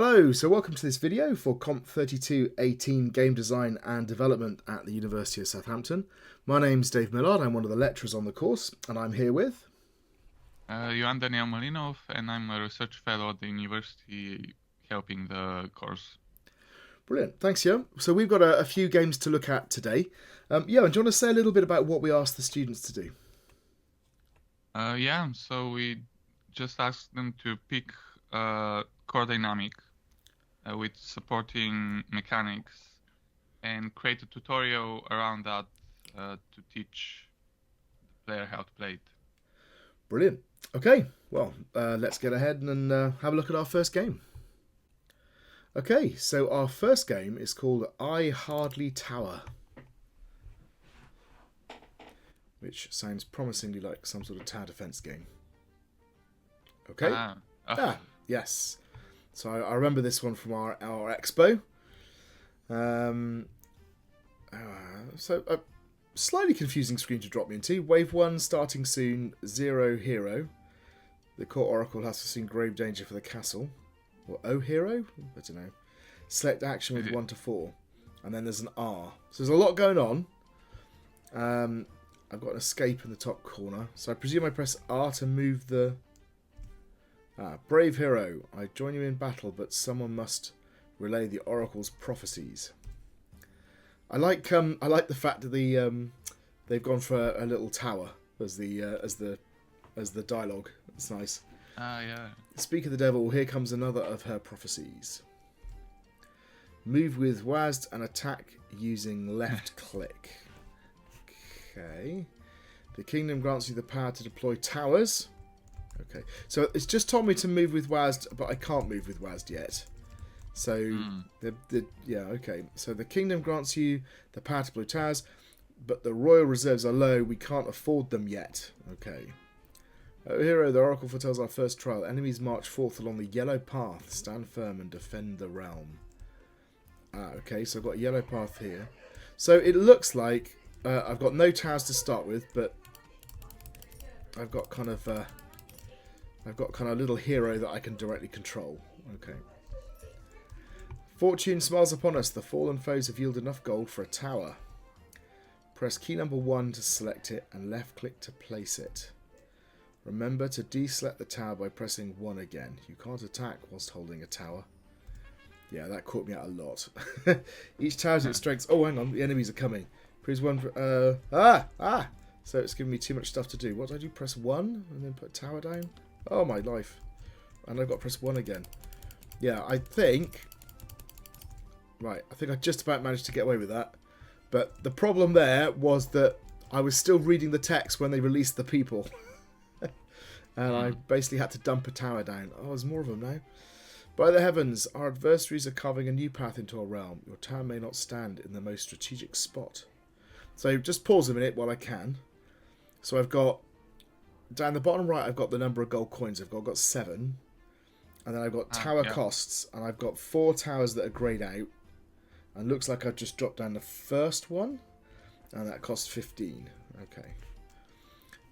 Hello, so welcome to this video for COMP3218 Game Design and Development at the University of Southampton. My name's Dave Millard, I'm one of the lecturers on the course, and I'm here with... Ioan Daniel Malinov, and I'm a research fellow at the university helping the course. Brilliant, thanks Ioan. So we've got a few games to look at today. Ioan, do you want to say a little bit about what we asked the students to do? So we just asked them to pick core dynamic with supporting mechanics and create a tutorial around that to teach the player how to play it. Brilliant. Okay, well, let's get ahead and have a look at our first game. Okay, so our first game is called I Hardly Tower, which sounds promisingly like some sort of tower defense game. Okay. Yes. So I remember this one from our expo. So a slightly confusing screen to drop me into. Wave 1 starting soon, 0 hero. The court oracle has foreseen grave danger for the castle. Or O hero? I don't know. Select action with 1 to 4. And then there's an R. So there's a lot going on. I've got an escape in the top corner. So I presume I press R to move the... brave hero, I join you in battle, but someone must relay the oracle's prophecies. I like the fact that they've gone for a little tower as the dialogue. It's nice. Yeah. Speak of the devil, here comes another of her prophecies. Move with WASD and attack using left click. Okay. The kingdom grants you the power to deploy towers. Okay, so it's just told me to move with WASD, but I can't move with WASD yet. So, okay. So the kingdom grants you the power to deploy towers, but the royal reserves are low. We can't afford them yet. Okay. Oh, hero, the oracle foretells our first trial. Enemies march forth along the yellow path. Stand firm and defend the realm. Okay, so I've got a yellow path here. So it looks like I've got no towers to start with, but I've got kind of a little hero that I can directly control. Okay. Fortune smiles upon us. The fallen foes have yielded enough gold for a tower. Press key number 1 to select it and left click to place it. Remember to deselect the tower by pressing 1 again. You can't attack whilst holding a tower. Yeah, that caught me out a lot. Each tower has its strengths. Oh, hang on. The enemies are coming. Press 1 for... So it's giving me too much stuff to do. What do I do? Press 1 and then put tower down? Oh, my life. And I've got to press 1 again. Yeah, I think... Right, I think I just about managed to get away with that. But the problem there was that I was still reading the text when they released the people. And I basically had to dump a tower down. Oh, there's more of them now. By the heavens, our adversaries are carving a new path into our realm. Your tower may not stand in the most strategic spot. So just pause a minute while I can. So I've got... Down the bottom right, I've got the number of gold coins. I've got 7. And then I've got tower costs. And I've got 4 towers that are greyed out. And looks like I've just dropped down the first one. And that costs 15. Okay.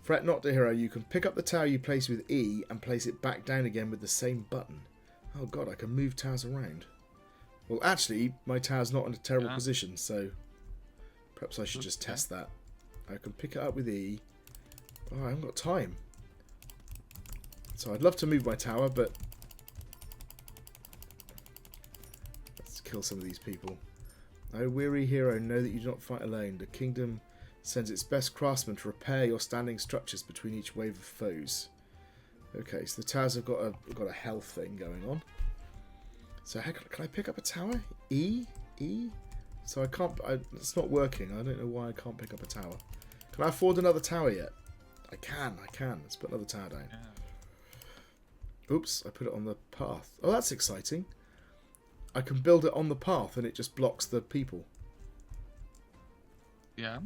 Fret not, dear hero. You can pick up the tower you place with E and place it back down again with the same button. Oh god, I can move towers around. Well, actually, my tower's not in a terrible position, so perhaps I should just test that. I can pick it up with E. Oh, I haven't got time. So I'd love to move my tower, but let's kill some of these people. Oh, weary hero, know that you do not fight alone. The kingdom sends its best craftsmen to repair your standing structures between each wave of foes. Okay, so the towers have got a health thing going on. So how can I pick up a tower? E? So I can't... it's not working. I don't know why I can't pick up a tower. Can I afford another tower yet? I can. Let's put another tower down. Yeah. Oops, I put it on the path. Oh, that's exciting. I can build it on the path and it just blocks the people. Yeah.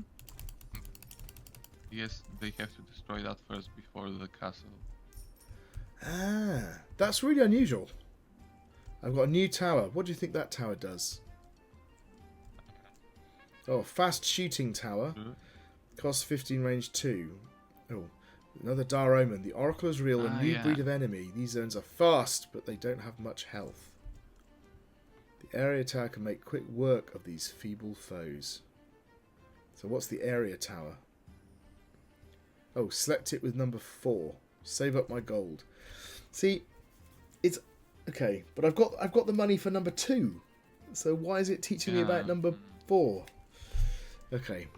Yes, they have to destroy that first before the castle. Ah, that's really unusual. I've got a new tower. What do you think that tower does? Oh, fast shooting tower. Costs 15, range 2. Oh, another dire omen. The oracle is real, a new breed of enemy. These zones are fast, but they don't have much health. area tower can make quick work of these feeble foes. So what's the area tower? Oh, select it with number 4. Save up my gold. See, it's okay, but I've got the money for number 2. So why is it teaching me about number 4? Okay.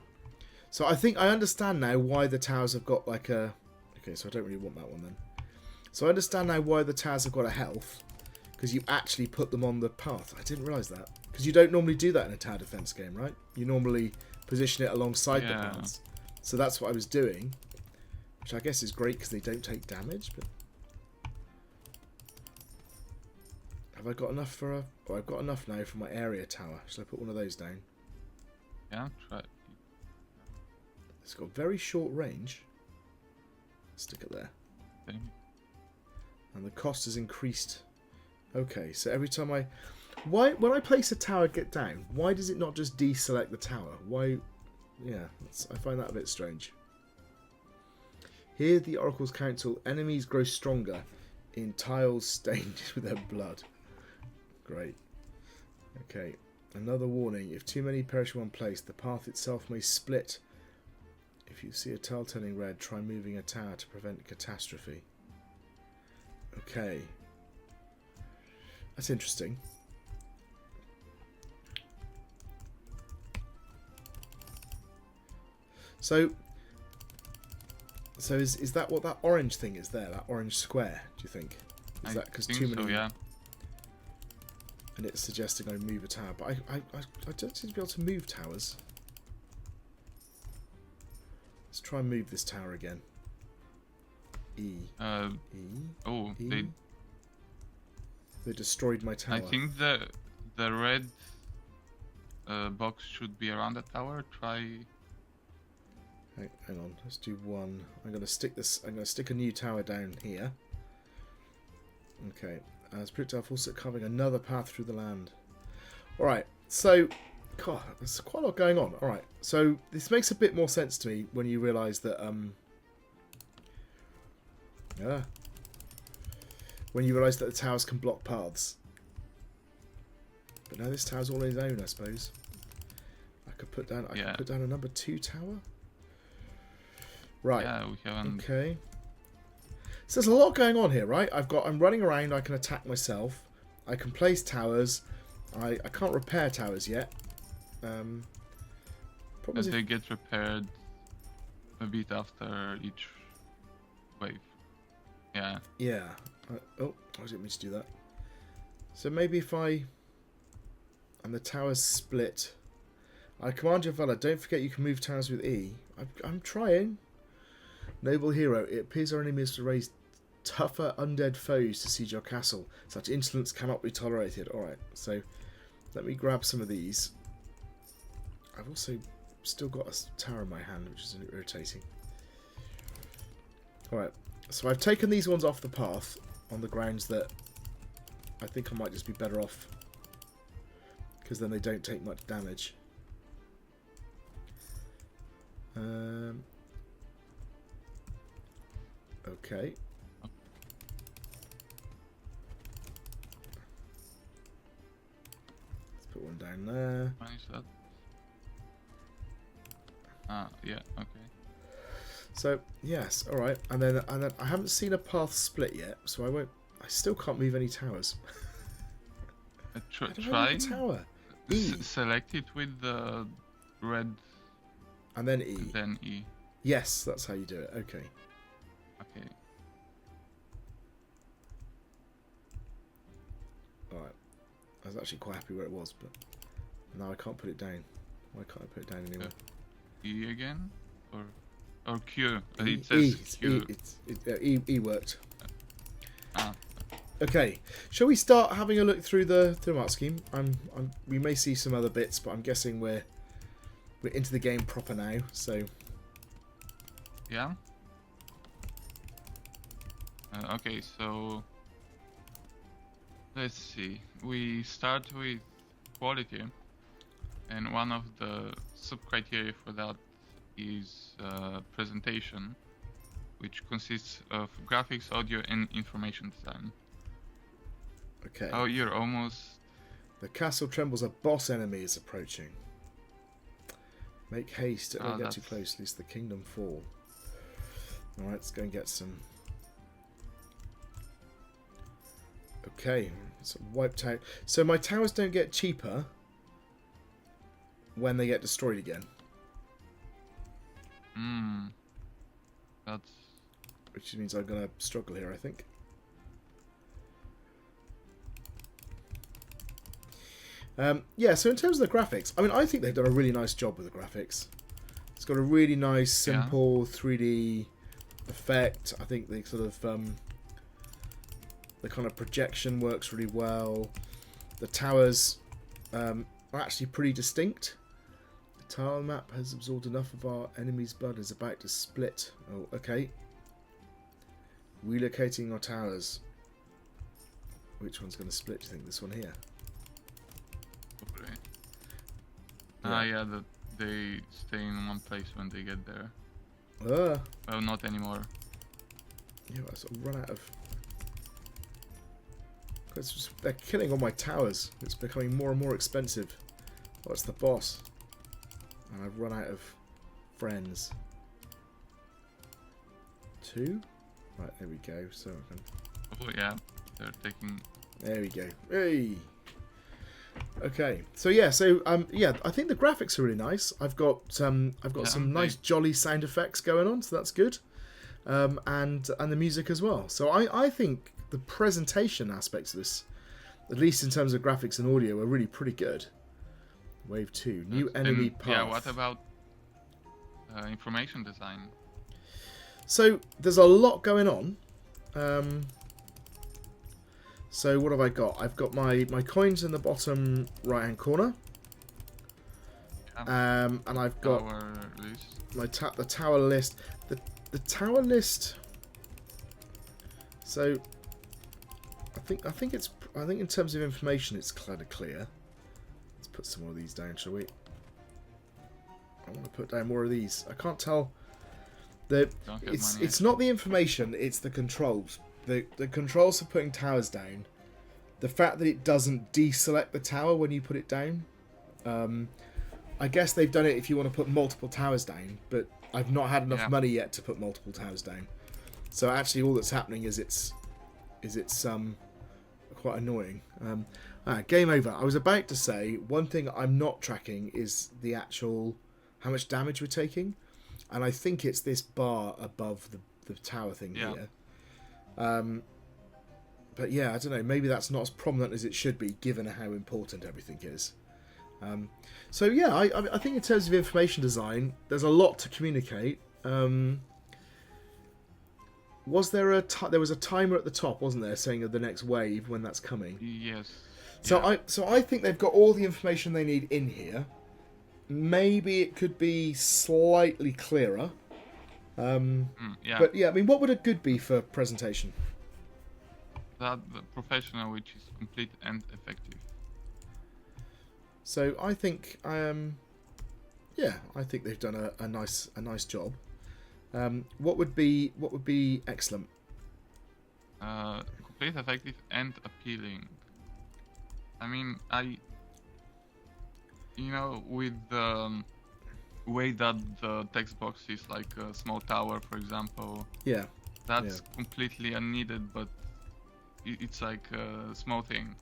So I think I understand now why the towers have got like a... Okay, so I don't really want that one then. So I understand now why the towers have got a health. Because you actually put them on the path. I didn't realise that. Because you don't normally do that in a tower defence game, right? You normally position it alongside the plants. So that's what I was doing. Which I guess is great because they don't take damage. But have I got enough for a... Oh, I've got enough now for my area tower. Shall I put one of those down? Yeah, try it. It's got very short range. Stick it there. Okay. And the cost has increased. Okay, so every time I... Why, when I place a tower get down, why does it not just deselect the tower? Why... Yeah, I find that a bit strange. Here, the Oracle's Council, enemies grow stronger in tiles stained with their blood. Great. Okay, another warning. If too many perish in one place, the path itself may split. If you see a tile turning red, try moving a tower to prevent catastrophe. Okay. That's interesting. So is that what that orange thing is there? That orange square? Do you think? Is that because too many? So, yeah. And it's suggesting I move a tower, but I don't seem to be able to move towers. Let's try and move this tower again. E. Oh, E. They destroyed my tower. I think the red box should be around the tower. Try. Hang on, let's do one. I'm going to stick this. I'm going to stick a new tower down here. Okay, as projectile force carving another path through the land. All right, so God, there's quite a lot going on. All right, so this makes a bit more sense to me when you realise that when you realise that the towers can block paths. But now this tower's all on its own, I suppose. I could put down. I could put down a number 2 tower. Right. Yeah, we haven't. Okay. So there's a lot going on here, right? I'm running around. I can attack myself. I can place towers. I can't repair towers yet. But they get repaired a bit after each wave. Yeah. Yeah. Oh, I didn't mean to do that. So maybe if I... And the towers split. I command your valor. Don't forget you can move towers with E. I'm trying. Noble hero. It appears our enemies to raise tougher undead foes to siege your castle. Such insolence cannot be tolerated. Alright, so let me grab some of these. I've also still got a tower in my hand, which is irritating. Alright, so I've taken these ones off the path on the grounds that I think I might just be better off, because then they don't take much damage. Okay. Let's put one down there. Why is that? Ah, yeah, okay. So yes, all right, and then I haven't seen a path split yet, so I still can't move any towers. Try tower. E. Select it with the red. And then E. Then E. Yes, that's how you do it. Okay. Okay. Alright. I was actually quite happy where it was, but now I can't put it down. Why can't I put it down anymore? E again? Or Q? E, it says Q. E worked. Ah. Okay. Shall we start having a look through the art scheme? We may see some other bits, but I'm guessing we're into the game proper now, so... Yeah? Okay, so... Let's see. We start with quality, and one of the sub-criteria for that is presentation, which consists of graphics, audio, and information design. Okay. Oh, you're almost... The castle trembles. A boss enemy is approaching. Make haste. Don't get too close, lest the kingdom fall. Alright, let's go and get some. Okay, so wiped out. So my towers don't get cheaper when they get destroyed again. That's... Which means I'm going to struggle here, I think. Yeah, so in terms of the graphics, I mean, I think they've done a really nice job with the graphics. It's got a really nice, simple 3D effect. I think the sort of the kind of projection works really well. The towers are actually pretty distinct. The tile map has absorbed enough of our enemy's blood, is about to split. Oh, okay. Relocating our towers. Which one's going to split, do you think? This one here? Yeah, they stay in one place when they get there. Well, not anymore. Yeah, I sort of run out of... They're killing all my towers. It's becoming more and more expensive. Oh, it's the boss. And I've run out of friends. 2? Right, there we go. So I can... Oh yeah, they're taking... There we go. Hey! Okay, so yeah, yeah, I think the graphics are really nice. I've got some nice jolly sound effects going on, so that's good, and the music as well. So I think the presentation aspects of this, at least in terms of graphics and audio, are really pretty good. Wave 2, new enemy path. Yeah, what about information design? So there's a lot going on. So what have I got? I've got my coins in the bottom right hand corner. And I've got my the tower list. The tower list. So I think in terms of information it's kind of clear. Let's put some more of these down, shall we? I want to put down more of these. I can't tell. It's not the information, it's the controls. The controls for putting towers down, the fact that it doesn't deselect the tower when you put it down. I guess they've done it if you want to put multiple towers down, but I've not had enough money yet to put multiple towers down. So actually all that's happening is it's quite annoying. Game over. I was about to say, one thing I'm not tracking is the actual how much damage we're taking. And I think it's this bar above the tower thing here. But yeah, I don't know. Maybe that's not as prominent as it should be, given how important everything is. So yeah, I think in terms of information design, there's a lot to communicate. Was there there was a timer at the top, wasn't there, saying of the next wave when that's coming? Yes. So I think they've got all the information they need in here. Maybe it could be slightly clearer. But yeah, I mean, what would a good be for presentation? The professional, which is complete and effective. So I think, yeah, I think they've done a nice job. What would be excellent? Complete, effective, and appealing. I mean, with the way that the text box is like a small tower, for example. Yeah. That's completely unneeded, but it's like a small thing.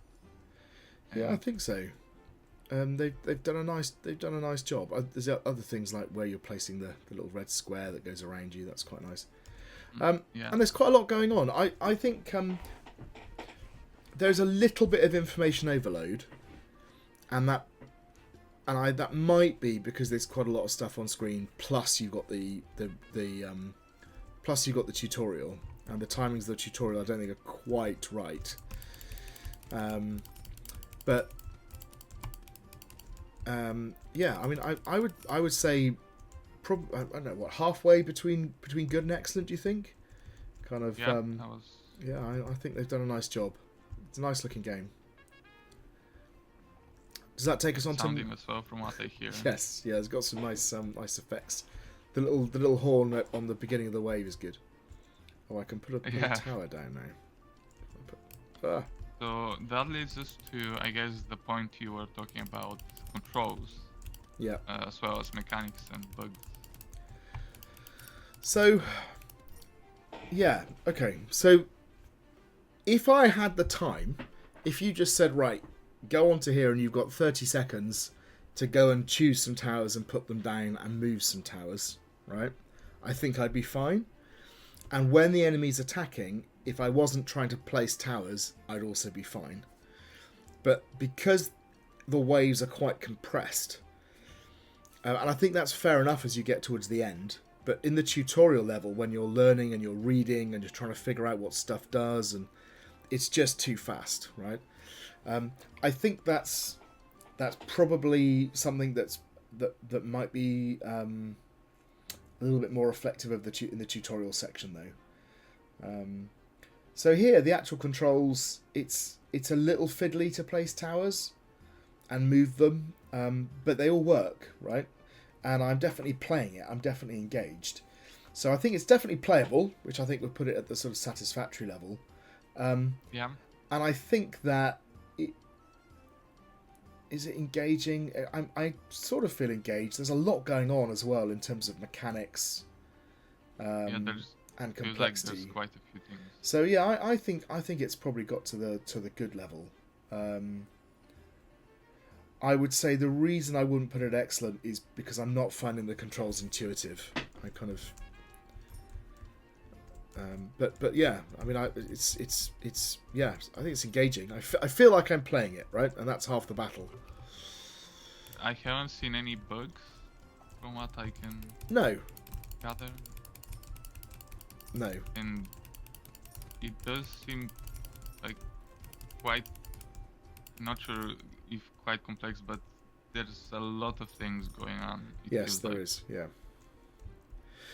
Yeah, I think so. They've done a nice job. There's other things like where you're placing the little red square that goes around you. That's quite nice. And there's quite a lot going on. I think there's a little bit of information overload, and that might be because there's quite a lot of stuff on screen. Plus you've got the tutorial, and the timings of the tutorial I don't think are quite right. Yeah, I mean, I would say probably, I don't know, what, halfway between good and excellent. Do you think? Kind of. Yeah, I think they've done a nice job. It's a nice looking game. Does that take us on sounding as well from what I hear? Yes, yeah, it's got some nice effects. The little horn on the beginning of the wave is good. Oh, I can put a tower down now. So that leads us to, I guess, the point you were talking about, controls, Yeah. as well as mechanics and bugs. So, yeah, okay. So, if I had the time, if you just said, right, go onto here and you've got 30 seconds to go and choose some towers and put them down and move some towers, right? I think I'd be fine. And when the enemy's attacking, if I wasn't trying to place towers, I'd also be fine. But because the waves are quite compressed, and I think that's fair enough as you get towards the end, but in the tutorial level, when you're learning and you're reading and you're trying to figure out what stuff does, and it's just too fast, right? I think that's probably something that might be a little bit more reflective of in the tutorial section, though. So here, the actual controls, it's a little fiddly to place towers and move them, but they all work, right? And I'm definitely playing it. I'm definitely engaged. So I think it's definitely playable, which I think would put it at the sort of satisfactory level. Yeah. And I think that is it engaging? I sort of feel engaged. There's a lot going on as well in terms of mechanics and complexity. There's quite a few things. So yeah, I think it's probably got to the good level. I would say the reason I wouldn't put it excellent is because I'm not finding the controls intuitive. I kind of, but yeah, I mean, it's yeah, I think it's engaging. I feel like I'm playing it, right, and that's half the battle. I haven't seen any bugs from what I can gather. No. And it does seem like quite, not sure if quite complex, but there's a lot of things going on. Yes, there is. Yeah.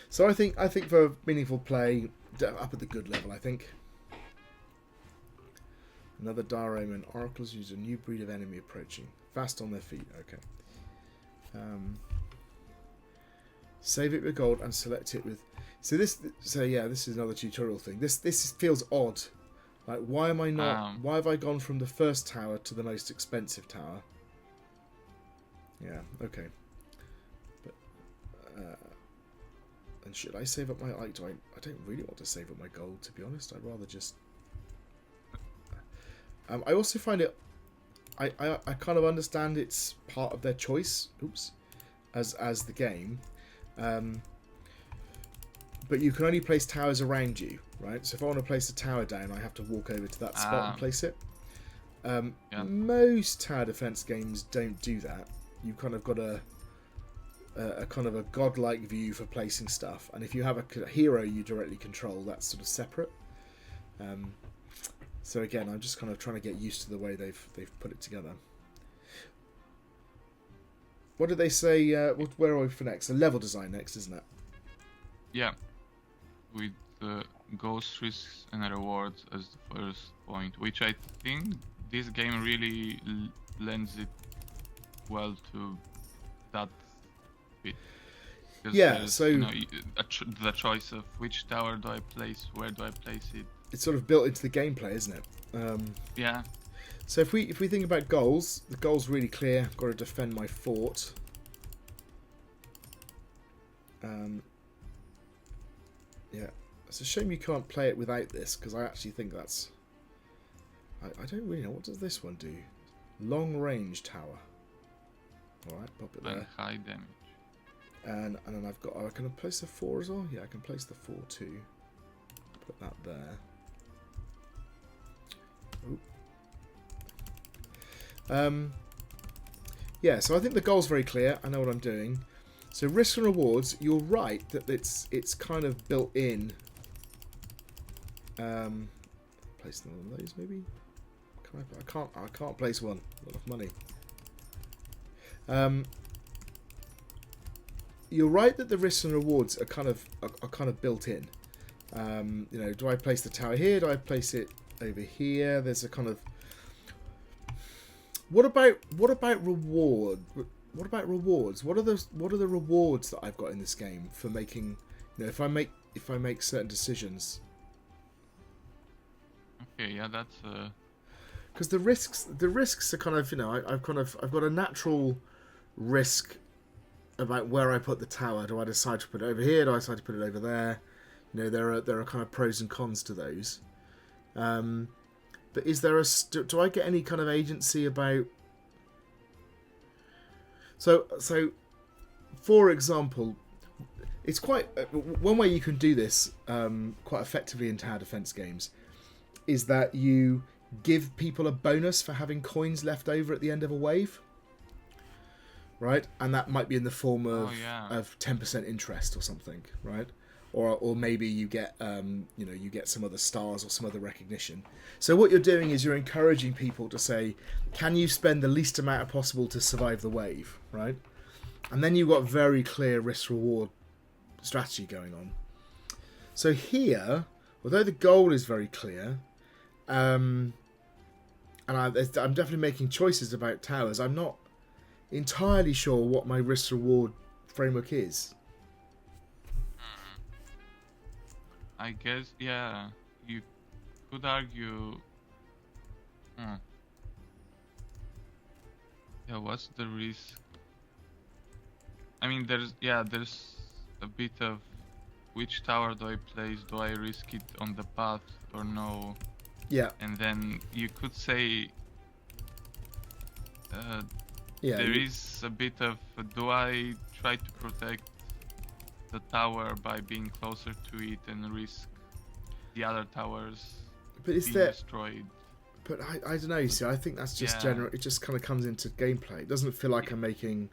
So I think for meaningful play, up at the good level, I think. Another dire omen. Oracles use a new breed of enemy approaching. Fast on their feet. Okay. Save it with gold and select it with. So yeah, this is another tutorial thing. This feels odd. Like, why am I not? Why have I gone from the first tower to the most expensive tower? Yeah. Okay. But and should I save up my I don't really want to save up my gold, to be honest. I'd rather just. I also find it. I kind of understand it's part of their choice. Oops, as the game. But you can only place towers around you, right? So if I want to place a tower down, I have to walk over to that spot and place it. Yeah. Most tower defense games don't do that. You've kind of got a kind of a godlike view for placing stuff, and if you have a hero you directly control, that's sort of separate. So again, I'm just kind of trying to get used to the way they've put it together. What did they say? Where are we for next? The level design next, isn't it? Yeah, with ghost risks and rewards as the first point, which I think this game really lends it well to that bit. Yeah, so the choice of which tower do I place, where do I place it. It's sort of built into the gameplay, isn't it? Yeah. So if we think about goals, the goal's really clear. I've got to defend my fort. Yeah, it's a shame you can't play it without this, because I actually think that's. I don't really know, what does this one do? Long range tower. All right, pop it there. And high damage. And then I've got. Oh, can I place the 4 as well? Yeah, I can place the 4 too. Put that there. Oop. Yeah, so I think the goal's very clear. I know what I'm doing. So risks and rewards, you're right that it's kind of built in. Place one of those maybe. I can't place one. Not enough money. You're right that the risks and rewards are kind of built in. You know, do I place the tower here? Do I place it over here? There's a kind of. What about reward? What about rewards? What are the rewards that I've got in this game for making? You know, if I make certain decisions. Okay, yeah, that's because the risks are kind of, you know, I've got a natural risk about where I put the tower. Do I decide to put it over here? Do I decide to put it over there? You know, there are kind of pros and cons to those. But is there do I get any kind of agency about? So for example, it's quite one way you can do this quite effectively in tower defense games is that you give people a bonus for having coins left over at the end of a wave, right? And that might be in the form of 10% interest or something, right? Or maybe you get you get some other stars or some other recognition. So what you're doing is you're encouraging people to say, can you spend the least amount possible to survive the wave, right? And then you've got very clear risk reward strategy going on. So here, although the goal is very clear, and I'm definitely making choices about towers, I'm not entirely sure what my risk reward framework is. I guess, yeah, you could argue. Yeah, what's the risk? I mean, there's a bit of which tower do I place? Do I risk it on the path or no? Yeah. And then you could say, there is a bit of, do I try to protect the tower by being closer to it and risk the other towers being destroyed? But I don't know, you see, I think that's just general. It just kind of comes into gameplay. It doesn't feel like I'm making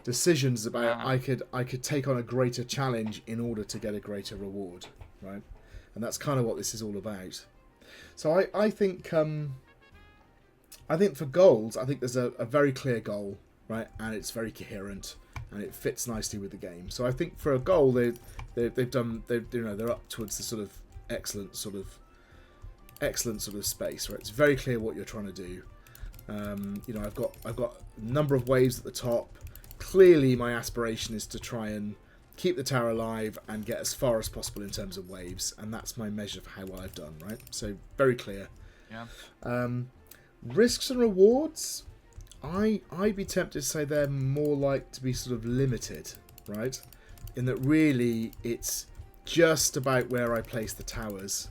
decisions about I could take on a greater challenge in order to get a greater reward, right? And that's kind of what this is all about. So I think for goals, I think there's a very clear goal, right? And it's very coherent and it fits nicely with the game. So I think for a goal, they're up towards the sort of excellent sort of space, right? It's very clear what you're trying to do. I've got a number of waves at the top. Clearly, my aspiration is to try and keep the tower alive and get as far as possible in terms of waves, and that's my measure for how well I've done, right? So very clear. Yeah. Risks and rewards, I'd be tempted to say they're more like to be sort of limited, right? In that really it's just about where I place the towers.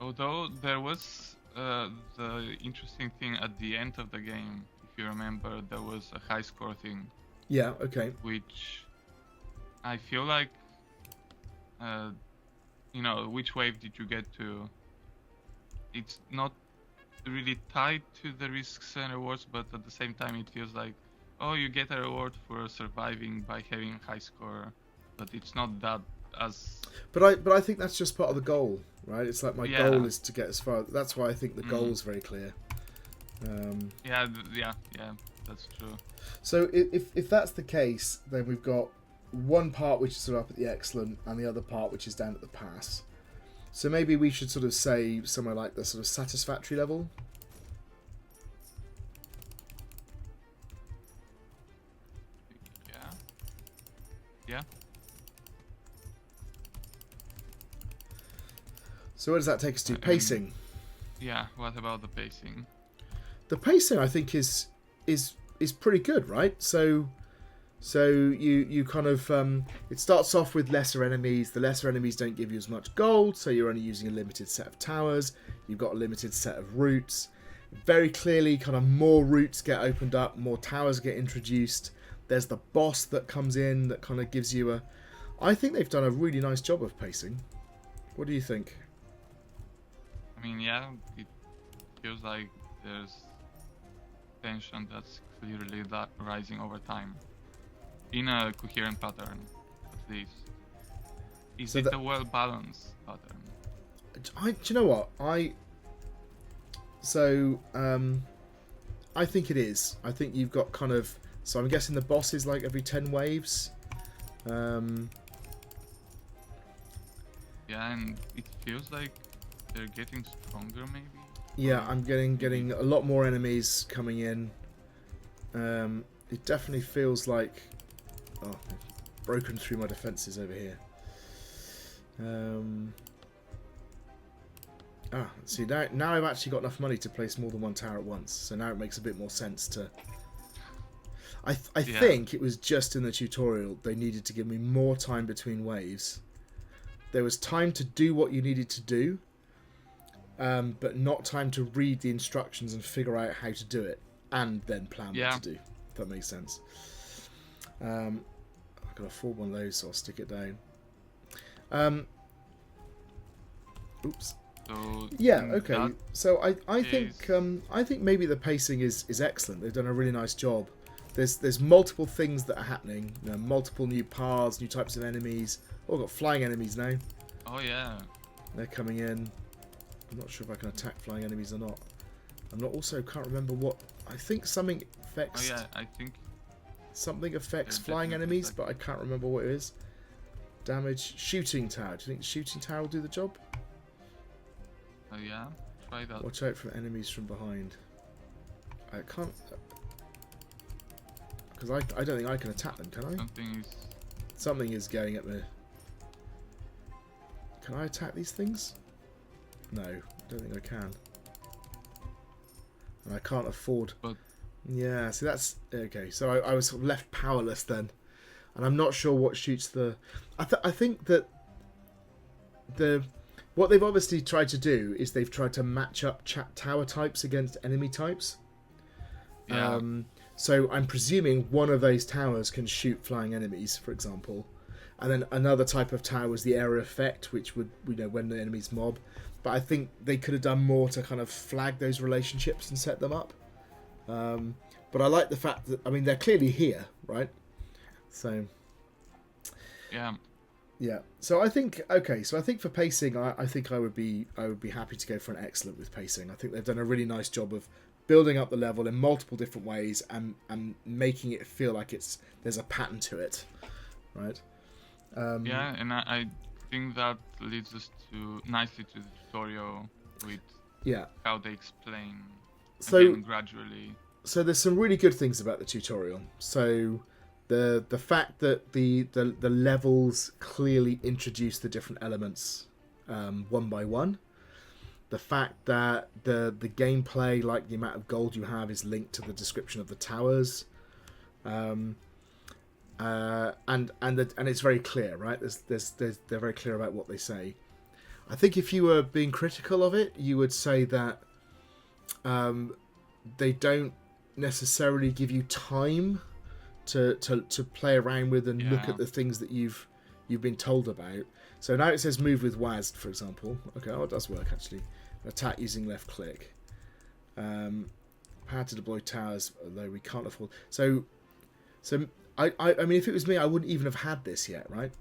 Although there was the interesting thing at the end of the game, if you remember, there was a high score thing. Yeah, okay. Which I feel like, which wave did you get to? It's not really tied to the risks and rewards, but at the same time it feels like, oh, you get a reward for surviving by having a high score, but it's not that as... But I think that's just part of the goal, right? It's like my goal is to get as far... That's why I think the goal is very clear. Yeah, that's true. So if that's the case, then we've got one part which is sort of up at the excellent and the other part which is down at the pass. So maybe we should sort of say somewhere like the sort of satisfactory level. Yeah. So where does that take us to? Pacing. Yeah, what about the pacing? The pacing, I think, is pretty good, right? So you kind of it starts off with lesser enemies. The lesser enemies don't give you as much gold, so you're only using a limited set of towers. You've got a limited set of routes. Very clearly, kind of more routes get opened up, more towers get introduced. There's the boss that comes in that kind of gives you a... I think they've done a really nice job of pacing. What do you think? I mean, yeah, it feels like there's tension that's clearly rising over time. In a coherent pattern, at least. Is it a well-balanced pattern? Do you know what? I think it is. I think you've got kind of... So I'm guessing the boss is like every 10 waves. Yeah, and it feels like they're getting stronger, maybe? Yeah, I'm getting a lot more enemies coming in. It definitely feels like... Oh, I've broken through my defences over here. See, now I've actually got enough money to place more than one tower at once, so now it makes a bit more sense to... I think it was just in the tutorial they needed to give me more time between waves. There was time to do what you needed to do, but not time to read the instructions and figure out how to do it, and then plan what to do. If that makes sense. I've got to afford one of those, so I'll stick it down. Oops. So okay. So I think maybe the pacing is excellent. They've done a really nice job. There's multiple things that are happening. You know, multiple new paths, new types of enemies. Oh, I've got flying enemies now. Oh yeah. They're coming in. I'm not sure if I can attack flying enemies or not. Can't remember what. I think something affects. Oh yeah, I think something affects flying enemies, but I can't remember what it is. Damage shooting tower. Do you think the shooting tower will do the job? Oh yeah, try that. Watch out for enemies from behind. I can't. Because I don't think I can attack them, can I? Something is going at me. Can I attack these things? No, I don't think I can. And I can't afford... But... Yeah, so that's... Okay, so I was sort of left powerless then. And I'm not sure what shoots the... I think that what they've obviously tried to do is they've tried to match up tower types against enemy types. Yeah. So I'm presuming one of those towers can shoot flying enemies, for example, and then another type of tower is the area effect, which would, when the enemies mob. But I think they could have done more to kind of flag those relationships and set them up. But I like the fact that, I mean, they're clearly here, right? So yeah. So I think for pacing, I think I would be happy to go for an excellent with pacing. I think they've done a really nice job of building up the level in multiple different ways and making it feel like there's a pattern to it, right? Yeah, and I think that leads us nicely to the tutorial with how they explain again, gradually. So there's some really good things about the tutorial. So the fact that the levels clearly introduce the different elements one by one. The fact that the gameplay, like the amount of gold you have, is linked to the description of the towers, and it's very clear, right? They're very clear about what they say. I think if you were being critical of it, you would say that they don't necessarily give you time to play around with and look at the things that you've been told about. So now it says move with WASD, for example. Okay, it does work actually. Attack using left click. Power to deploy towers, although we can't afford. So I mean, if it was me, I wouldn't even have had this yet, right?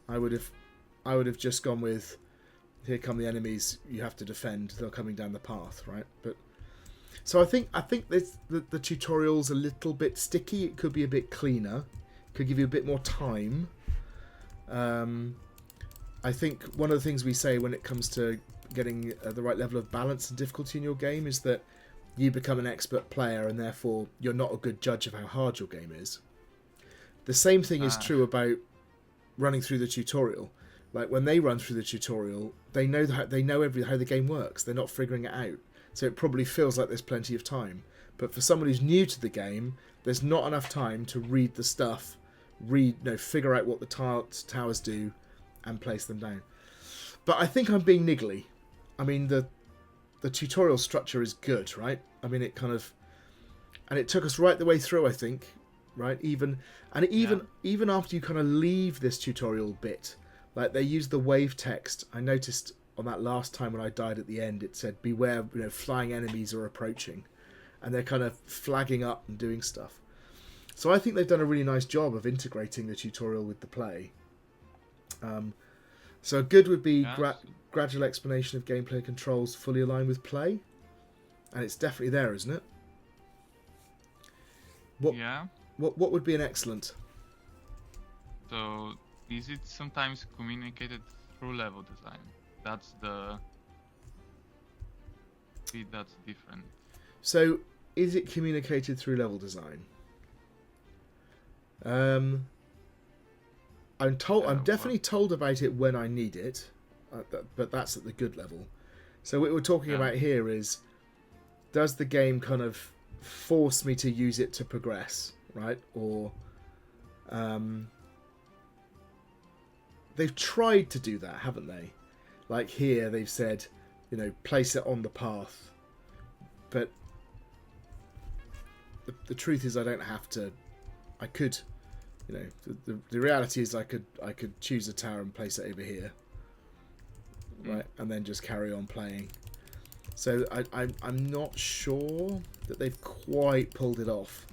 I would have just gone with, here come the enemies. You have to defend. They're coming down the path, right? But so I think the tutorial's a little bit sticky. It could be a bit cleaner. Could give you a bit more time. I think one of the things we say when it comes to getting the right level of balance and difficulty in your game is that you become an expert player and therefore you're not a good judge of how hard your game is. The same thing is true about running through the tutorial. Like when they run through the tutorial, they know how the game works. They're not figuring it out. So it probably feels like there's plenty of time. But for someone who's new to the game, there's not enough time to read the stuff, figure out what the towers do and place them down. But I think I'm being niggly. I mean, the tutorial structure is good, right? I mean, and it took us right the way through, I think, right? Even after you kind of leave this tutorial bit, like they use the wave text. I noticed on that last time when I died at the end, it said, beware, flying enemies are approaching. And they're kind of flagging up and doing stuff. So I think they've done a really nice job of integrating the tutorial with the play. So good would be gradual explanation of gameplay controls fully aligned with play. And it's definitely there, isn't it? What would be an excellent? So is it sometimes communicated through level design? That's the bit that's different. So is it communicated through level design? I'm definitely told about it when I need it, but that's at the good level. So what we're talking about here is, does the game kind of force me to use it to progress, right? Or they've tried to do that, haven't they? Like here, they've said, place it on the path. But the truth is, I don't have to. I could, the reality is, I could choose a tower and place it over here, right, and then just carry on playing. So I'm not sure that they've quite pulled it off.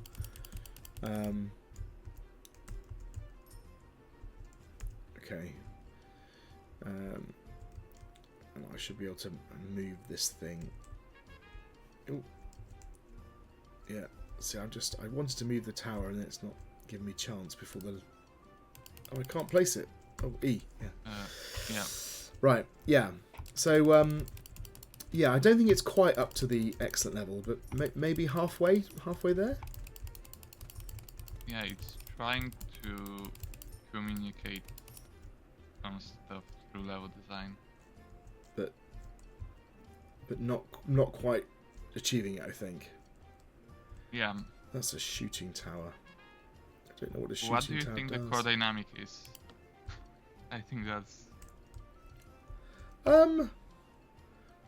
Okay. And I should be able to move this thing. Ooh. Yeah. See, I wanted to move the tower and it's not giving me chance before the. Oh, I can't place it. Oh, E. Yeah. Yeah. Right. Yeah. So yeah, I don't think it's quite up to the excellent level, but maybe halfway there. Yeah, it's trying to communicate some stuff through level design, but not quite achieving it, I think. Yeah. That's a shooting tower. I don't know what a shooting tower does. What do you think the core dynamic is? I think that's.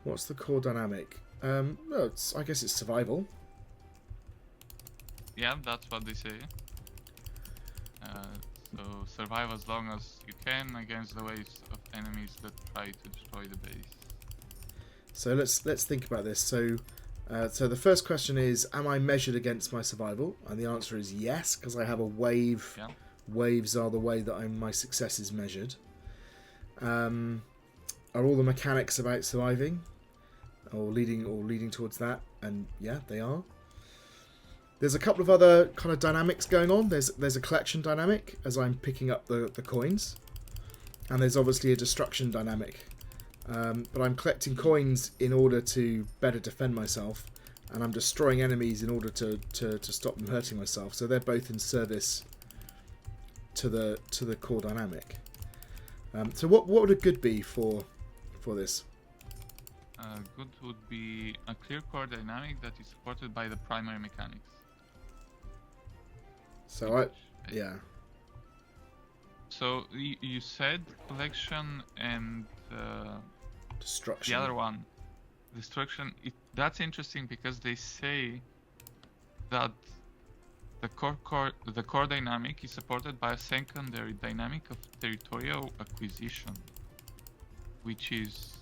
What's the core dynamic? Well, I guess it's survival. Yeah, that's what they say. So survive as long as you can against the waves of enemies that try to destroy the base. So let's think about this. So the first question is, am I measured against my survival? And the answer is yes, because I have a wave. Yeah. Waves are the way that my success is measured. Are all the mechanics about surviving, or leading towards that? And yeah, they are. There's a couple of other kind of dynamics going on. There's a collection dynamic as I'm picking up the coins, and there's obviously a destruction dynamic. But I'm collecting coins in order to better defend myself, and I'm destroying enemies in order to stop them hurting myself. So they're both in service to the core dynamic. So what would a good be for this? Good would be a clear core dynamic that is supported by the primary mechanics. So yeah. So you said collection and destruction. The other one, destruction. That's interesting because they say that the core dynamic is supported by a secondary dynamic of territorial acquisition, which is.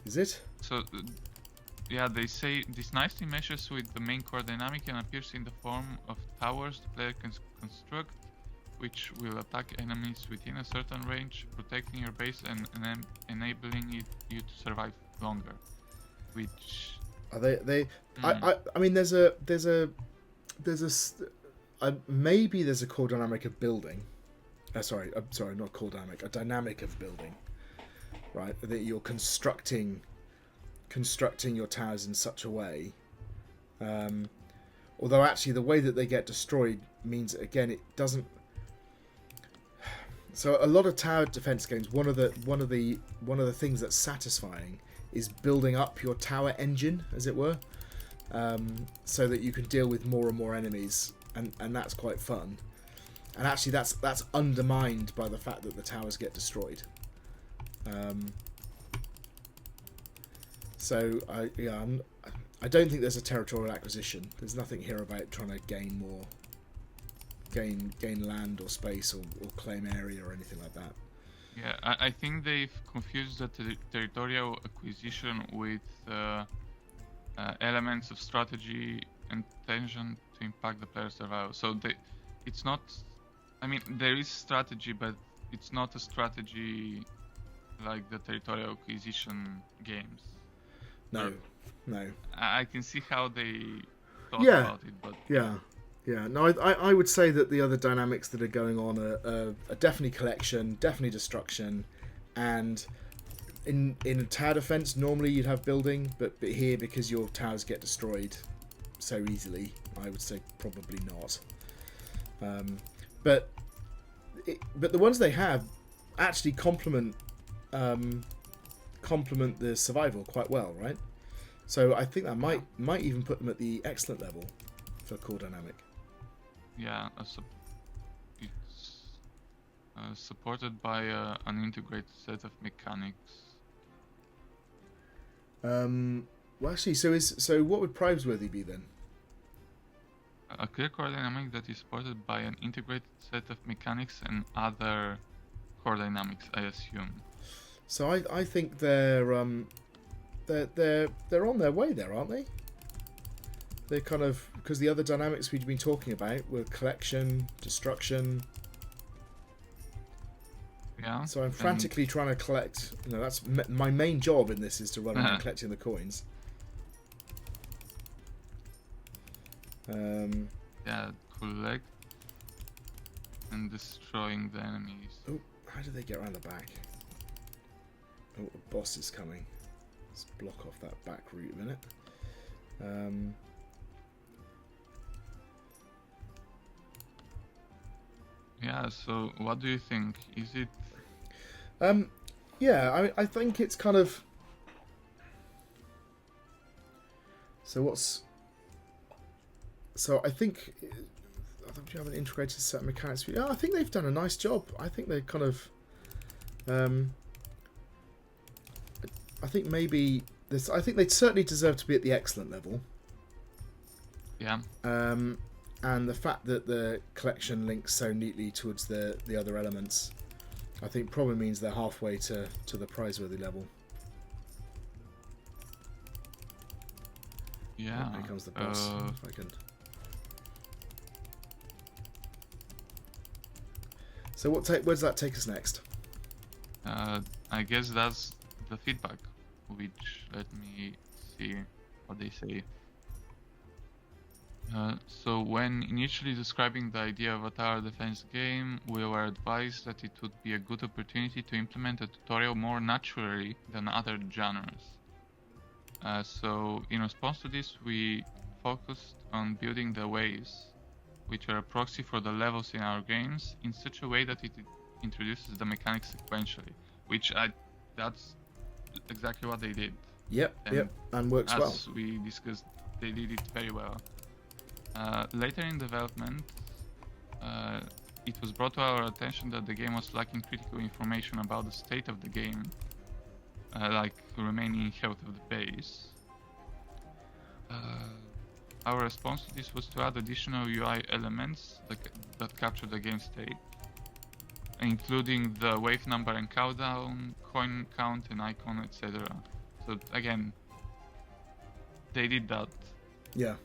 Is it? So, yeah, they say this nicely meshes with the main core dynamic and appears in the form of towers the player can construct, which will attack enemies within a certain range, protecting your base and enabling you to survive longer. Which are they? I mean, maybe there's a core dynamic of building. Sorry, not core dynamic. A dynamic of building. Right, that you're constructing your towers in such a way. Although actually, the way that they get destroyed means again it doesn't. So a lot of tower defense games, one of the things that's satisfying is building up your tower engine, as it were, so that you can deal with more and more enemies, and that's quite fun. And actually, that's undermined by the fact that the towers get destroyed. So I don't think there's a territorial acquisition. There's nothing here about trying to gain land or space or claim area or anything like that. Yeah, I think they've confused the territorial acquisition with elements of strategy and tension to impact the player's survival. So it's not. I mean, there is strategy, but it's not a strategy like the territorial acquisition games. No. I can see how they thought about it, but yeah. No, I would say that the other dynamics that are going on are definitely collection, definitely destruction, and in tower defense normally you'd have building, but here because your towers get destroyed so easily, I would say probably not. But the ones they have actually complement complement the survival quite well, right? So I think that might even put them at the excellent level for core dynamic. Yeah, it's supported by an integrated set of mechanics. Well, actually, so what would Prizeworthy be then? A clear core dynamic that is supported by an integrated set of mechanics and other core dynamics, I assume. So I think they're on their way there, aren't they? They're kind of, because the other dynamics we've been talking about were collection, destruction. Yeah. So I'm frantically trying to collect. That's my main job in this, is to run around collecting the coins. Yeah, collect and destroying the enemies. Oh, how do they get around the back? Oh, the boss is coming. Let's block off that back route a minute. Yeah, so what do you think? Is it... Yeah, I think it's kind of... So I think you have an integrated set of mechanics. Yeah, I think they've done a nice job. I think they kind of... I think maybe... I think they'd certainly deserve to be at the excellent level. Yeah. And the fact that the collection links so neatly towards the other elements, I think probably means they're halfway to the Prizeworthy level. Yeah. Here comes the boss. If I can. So where does that take us next? I guess that's the feedback, which, let me see what they say. So when initially describing the idea of a tower defense game, we were advised that it would be a good opportunity to implement a tutorial more naturally than other genres. So in response to this, we focused on building the waves, which are a proxy for the levels in our games, in such a way that it introduces the mechanics sequentially, that's exactly what they did. Yep, and works well. As we discussed, they did it very well. Later in development, it was brought to our attention that the game was lacking critical information about the state of the game, like remaining health of the base. Our response to this was to add additional UI elements that capture the game state, including the wave number and countdown, coin count and icon, etc. So again, they did that. Yeah.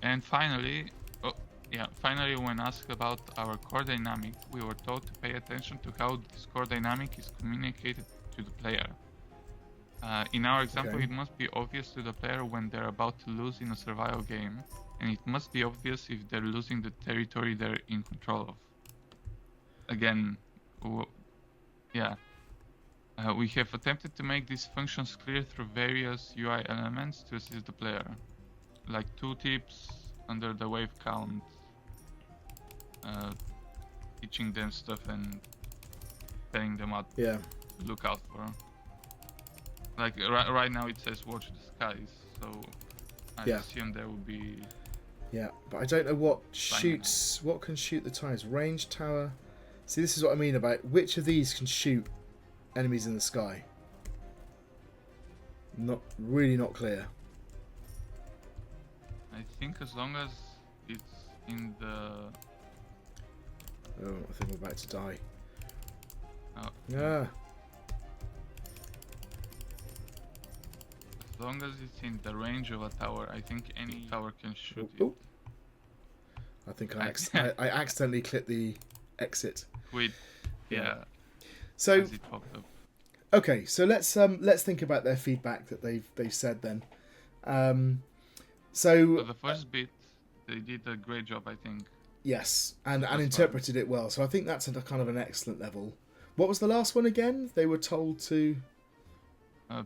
And finally, when asked about our core dynamic, we were told to pay attention to how this core dynamic is communicated to the player. In our example, Okay. It must be obvious to the player when they're about to lose in a survival game, and it must be obvious if they're losing the territory they're in control of. Again, we have attempted to make these functions clear through various UI elements to assist the player, like tooltips under the wave count, teaching them stuff and telling them what to look out for. Like right now it says watch the skies, so I assume there will be... Yeah, but I don't know what can shoot the tires. Range tower. See, this is what I mean about which of these can shoot enemies in the sky. Not clear. I think as long as it's in the... Oh, I think we're about to die. Oh. Yeah. As long as it's in the range of a tower, I think any tower can shoot it. I think I accidentally clicked the exit. Quit. Yeah. So as it popped up. Okay, so let's think about their feedback that they've said then. So the first bit, they did a great job, I think. Yes, and interpreted it well. So I think that's at a kind of an excellent level. What was the last one again? They were told to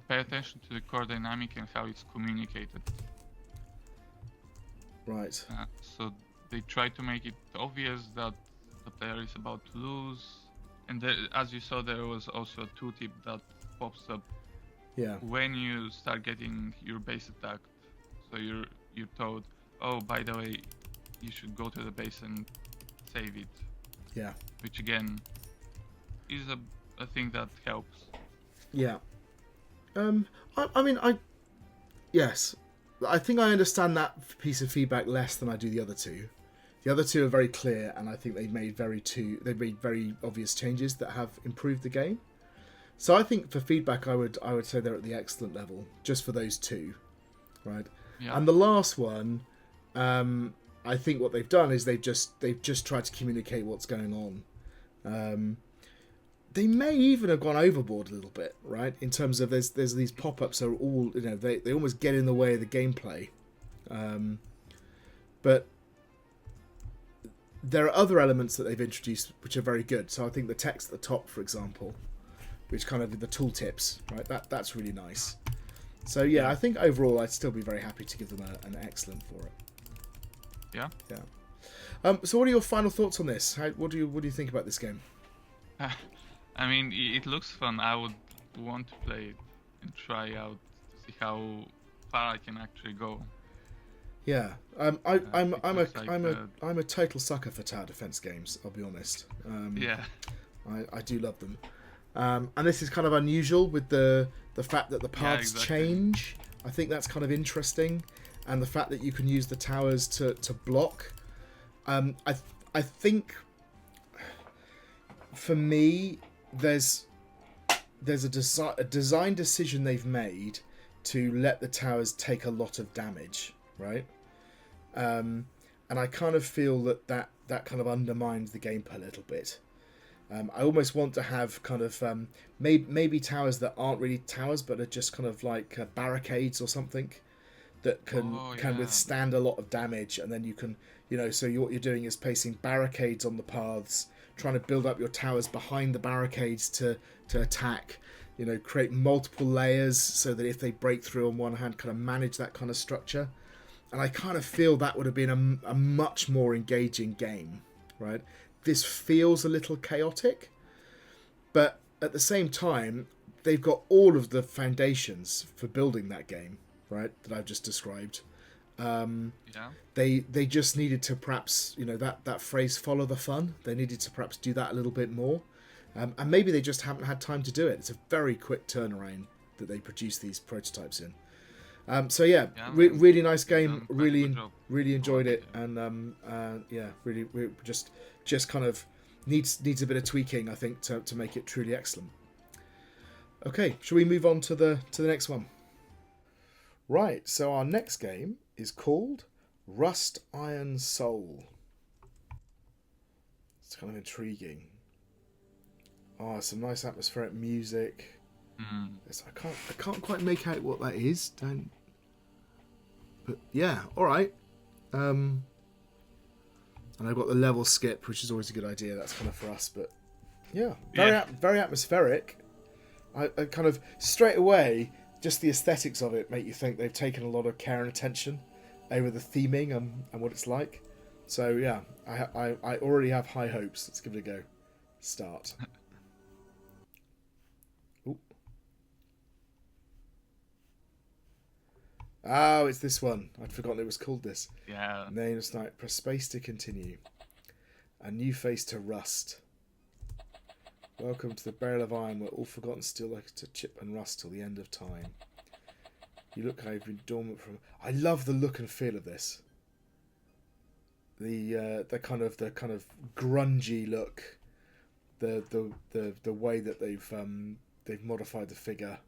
pay attention to the core dynamic and how it's communicated. Right. So they try to make it obvious that the player is about to lose. And as you saw, there was also a tooltip that pops up Yeah. when you start getting your base attacked. So you're told, oh, by the way, you should go to the base and save it. Yeah. Which again is a thing that helps. Yeah. Yes. I think I understand that piece of feedback less than I do the other two. The other two are very clear, and I think they've made very obvious changes that have improved the game. So I think for feedback, I would say they're at the excellent level, just for those two, right? Yeah. And the last one, I think what they've done is they've just tried to communicate what's going on. They may even have gone overboard a little bit, right? In terms of there's these pop-ups are all, they almost get in the way of the gameplay. But there are other elements that they've introduced which are very good. So I think the text at the top, for example, which kind of the tooltips, right? That's really nice. So yeah, I think overall I'd still be very happy to give them an excellent for it. Yeah. Yeah. So what are your final thoughts on this? What do you think about this game? I mean, it looks fun. I would want to play it and try out to see how far I can actually go. Yeah, I'm a total sucker for tower defense games. I'll be honest. Yeah, I do love them, and this is kind of unusual with the fact that the paths change. I think that's kind of interesting, and the fact that you can use the towers to block. I think for me, there's a design decision they've made to let the towers take a lot of damage, right? And I kind of feel that kind of undermines the gameplay a little bit. I almost want to have kind of maybe towers that aren't really towers but are just kind of like barricades or something that can withstand a lot of damage, and then you can, so what you're doing is placing barricades on the paths, trying to build up your towers behind the barricades to attack, create multiple layers so that if they break through on one hand, kind of manage that kind of structure. And I kind of feel that would have been a much more engaging game, right? This feels a little chaotic, but at the same time, they've got all of the foundations for building that game, right, that I've just described. They just needed to perhaps, that phrase, follow the fun. They needed to perhaps do that a little bit more. And maybe they just haven't had time to do it. It's a very quick turnaround that they produce these prototypes in. Really nice game. Really enjoyed it, and really just kind of needs a bit of tweaking, I think, to make it truly excellent. Okay, shall we move on to the next one? Right. So our next game is called Rust Iron Soul. It's kind of intriguing. Oh, some nice atmospheric music. I can't quite make out what that is. But yeah, all right. And I've got the level skip, which is always a good idea. That's kind of for us, but yeah, very atmospheric. I kind of straight away, just the aesthetics of it make you think they've taken a lot of care and attention over the theming and what it's like. So yeah, I already have high hopes. Let's give it a go. Start. Oh, it's this one. I'd forgotten it was called this. Yeah. Name is like press space to continue. A new face to rust. Welcome to the barrel of iron where all forgotten steel like to chip and rust till the end of time. You look like you've been dormant from. I love the look and feel of this. The kind of grungy look. The way that they've modified the figure.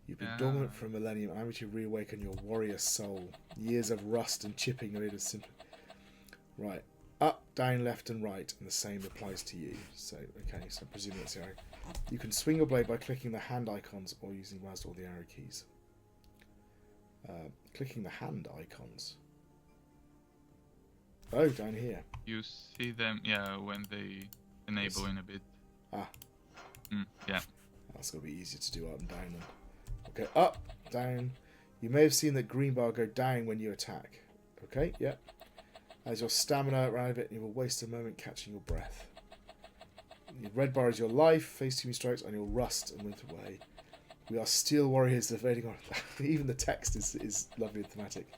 You've been dormant for a millennium. I'm to reawaken your warrior soul. Years of rust and chipping made it simple. Right. Up, down, left, and right. And the same applies to you. So, okay. So, I presume that's the arrow. You can swing your blade by clicking the hand icons or using WASD or the arrow keys. Clicking the hand icons. Oh, down here. You see them, when they enable in a bit. Yeah. That's going to be easier to do up and down then. Okay, up, down. You may have seen that green bar go down when you attack. Okay, As your stamina around it, you will waste a moment catching your breath. Your red bar is your life. Face 2 strikes and you'll rust and wither away. We are steel warriors evading on. Even the text is lovely and thematic.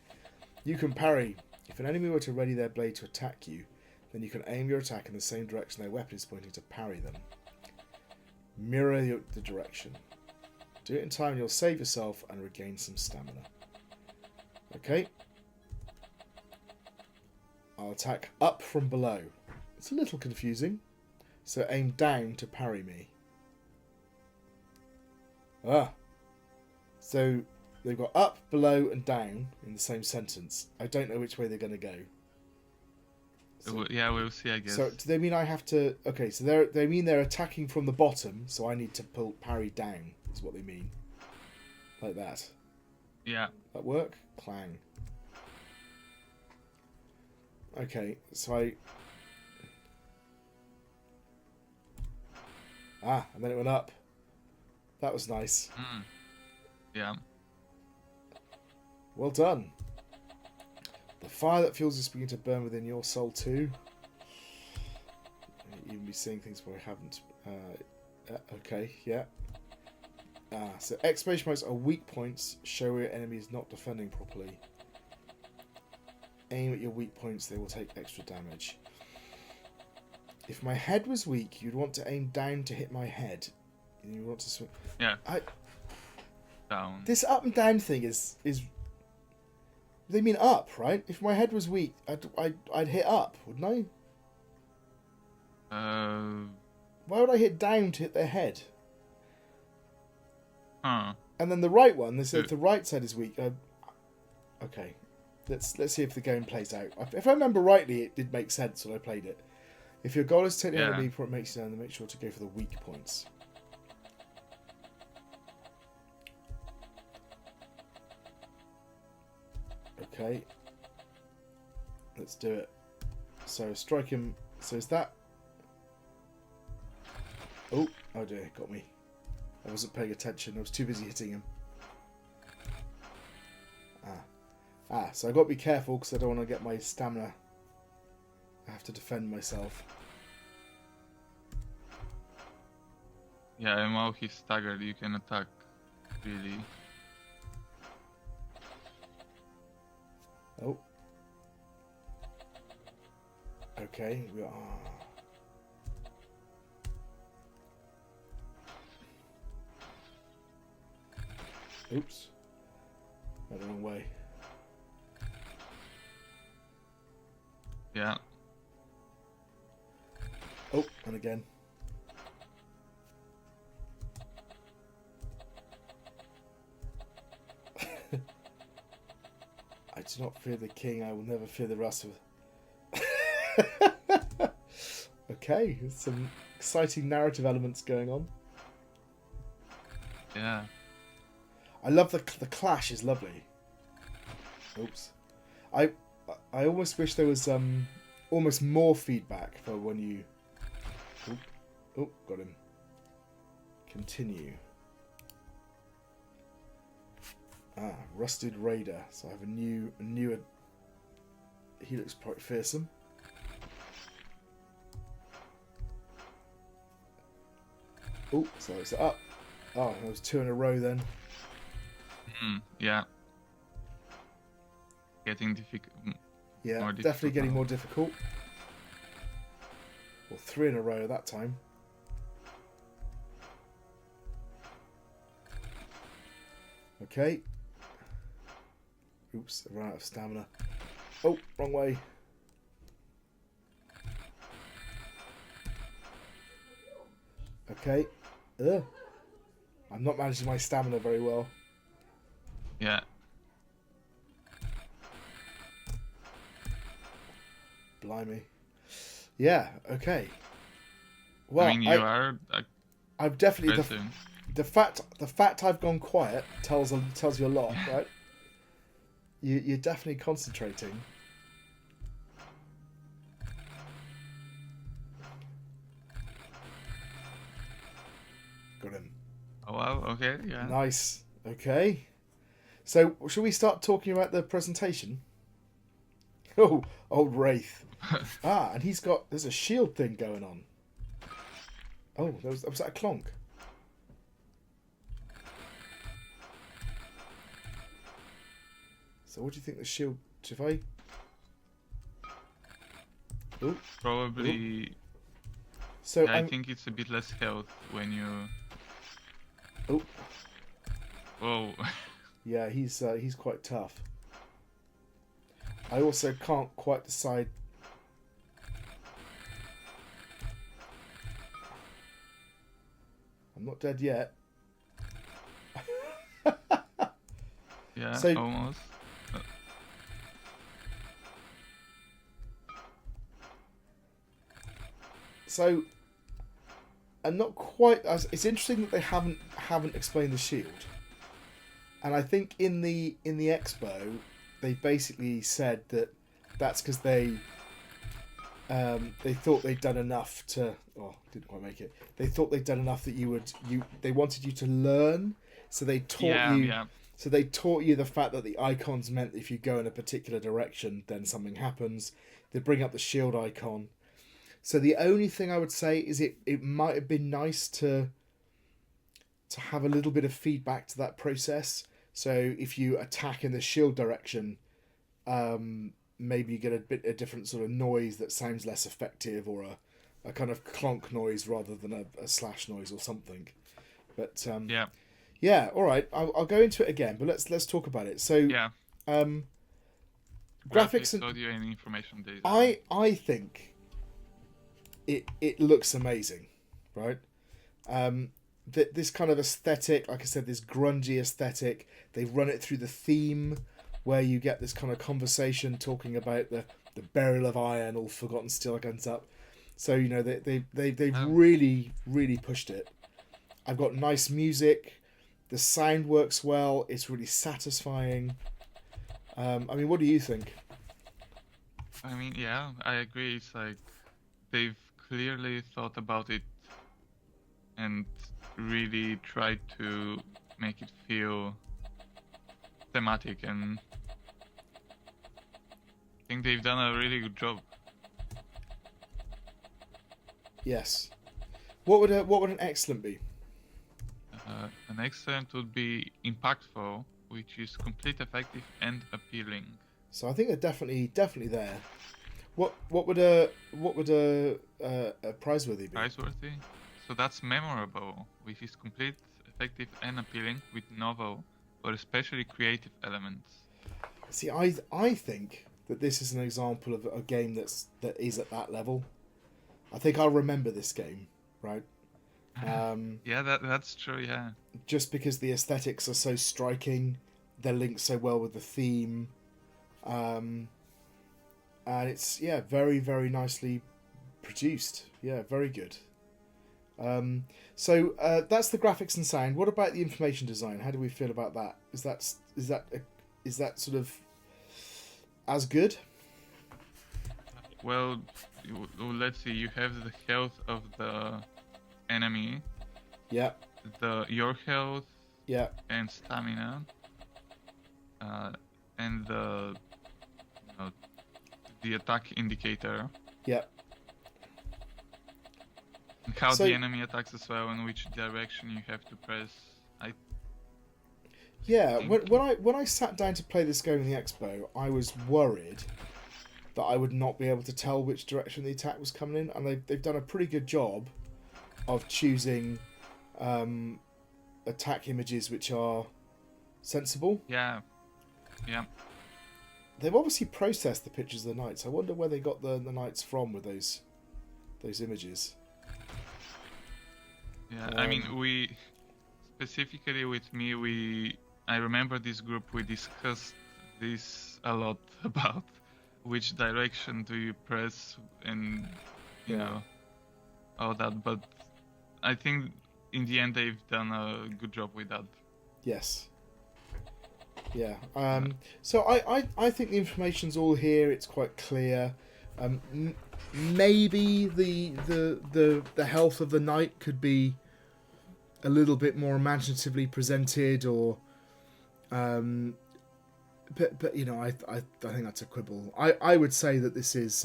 You can parry. If an enemy were to ready their blade to attack you, then you can aim your attack in the same direction their weapon is pointing to parry them. Mirror the direction. Do it in time and you'll save yourself and regain some stamina. Okay. I'll attack up from below. It's a little confusing. So aim down to parry me. So they've got up, below and down in the same sentence. I don't know which way they're going to go. So, yeah, we'll see, I guess. So do they mean I have to... Okay, so they mean they're attacking from the bottom, so I need to parry down, is what they mean. Like that. Yeah. That work? Clang. Okay, so I... and then it went up. That was nice. Yeah. Well done. The fire that fuels is beginning to burn within your soul too. You even be seeing things where I haven't. Okay, yeah. So exclamation marks are weak points. Show where your enemy is not defending properly. Aim at your weak points, they will take extra damage. If my head was weak, you'd want to aim down to hit my head. And you want to swing. Yeah. Down. This up and down thing is. They mean up, right? If my head was weak, I'd hit up, wouldn't I? Why would I hit down to hit their head? Huh. And then the right one, they said if the right side is weak. Okay, let's see if the game plays out. If I remember rightly, it did make sense when I played it. If your goal is to take the enemy before it makes you down, then make sure to go for the weak points. Okay, let's do it. So strike him. So is that? Oh dear, got me. I wasn't paying attention. I was too busy hitting him. So I got to be careful because I don't want to get my stamina. I have to defend myself. Yeah, and while he's staggered, you can attack. Really. Oh. Okay, we are. Oops. Went the wrong way. Yeah. Oh, and again. I do not fear the king, I will never fear the rust of... Okay, there's some exciting narrative elements going on. Yeah. I love the clash is lovely. Oops. I almost wish there was almost more feedback for when you... Oh, got him. Continue. Rusted Raider. So I have a newer... He looks quite fearsome. Oh, so it's up. Oh, there was 2 in a row then. Yeah. Getting difficult. Yeah, definitely getting more difficult. Well, 3 in a row that time. Okay. Oops, I ran out of stamina. Oh, wrong way. Okay. Ugh. I'm not managing my stamina very well. Yeah. Blimey. Yeah, okay. Well, I mean, you are... I've definitely... The fact I've gone quiet tells you a lot, right? You're definitely concentrating. Got him. Oh, wow, okay, yeah. Nice. Okay. So, should we start talking about the presentation? Oh, old Wraith. And there's a shield thing going on. Oh, was that a clonk? So what do you think the shield... If I... Ooh. Probably. Ooh. So I think it's a bit less health when you. Oh. Whoa. Yeah, he's quite tough. I also can't quite decide. I'm not dead yet. Yeah, So, almost. So, I'm not quite. It's interesting that they haven't explained the shield, and I think in the expo, they basically said that that's because they thought they'd done enough to. Oh, didn't quite make it. They thought they'd done enough that they wanted you to learn, so they taught you. Yeah. So they taught you the fact that the icons meant if you go in a particular direction, then something happens. They bring up the shield icon. So the only thing I would say is it might have been nice to have a little bit of feedback to that process. So if you attack in the shield direction, maybe you get a different sort of noise that sounds less effective, or a kind of clonk noise rather than a slash noise or something. But yeah, all right. I'll go into it again, but let's talk about it. So graphics and audio and information design. I think it looks amazing, right? This kind of aesthetic, like I said, this grungy aesthetic. They've run it through the theme, where you get this kind of conversation talking about the burial of iron, all forgotten still comes up. So they've really pushed it. I've got nice music. The sound works well. It's really satisfying. I mean, what do you think? I mean, yeah, I agree. It's like they've clearly thought about it and really tried to make it feel thematic, and I think they've done a really good job. Yes. What would an excellent be? An excellent would be impactful, which is complete, effective, and appealing. So I think they're definitely there. What would a prizeworthy be? Prizeworthy? So that's memorable, which is complete, effective, and appealing, with novel or especially creative elements. See, I think that this is an example of a game that is at that level. I think I'll remember this game, right? Yeah, that's true. Yeah. Just because the aesthetics are so striking, they're linked so well with the theme, and it's very very nicely produced. Yeah, very good. So that's the graphics and sound. What about the information design? How do we feel about that? Is that sort of as good? Well, let's see. You have the health of the enemy. Yeah. Your health. Yeah. And stamina. And the attack indicator. Yeah. And how the enemy attacks as well, and which direction you have to press. When I sat down to play this game in the expo, I was worried that I would not be able to tell which direction the attack was coming in, and they've done a pretty good job of choosing attack images which are sensible. Yeah. They've obviously processed the pictures of the knights. I wonder where they got the knights from with those images. Yeah, I mean, we specifically with me, I remember this group, we discussed this a lot about which direction do you press and you know all that, but I think in the end they've done a good job with that. Yes. Yeah. So I think the information's all here. It's quite clear. Maybe the health of the knight could be a little bit more imaginatively presented, or but I think that's a quibble. I would say that this is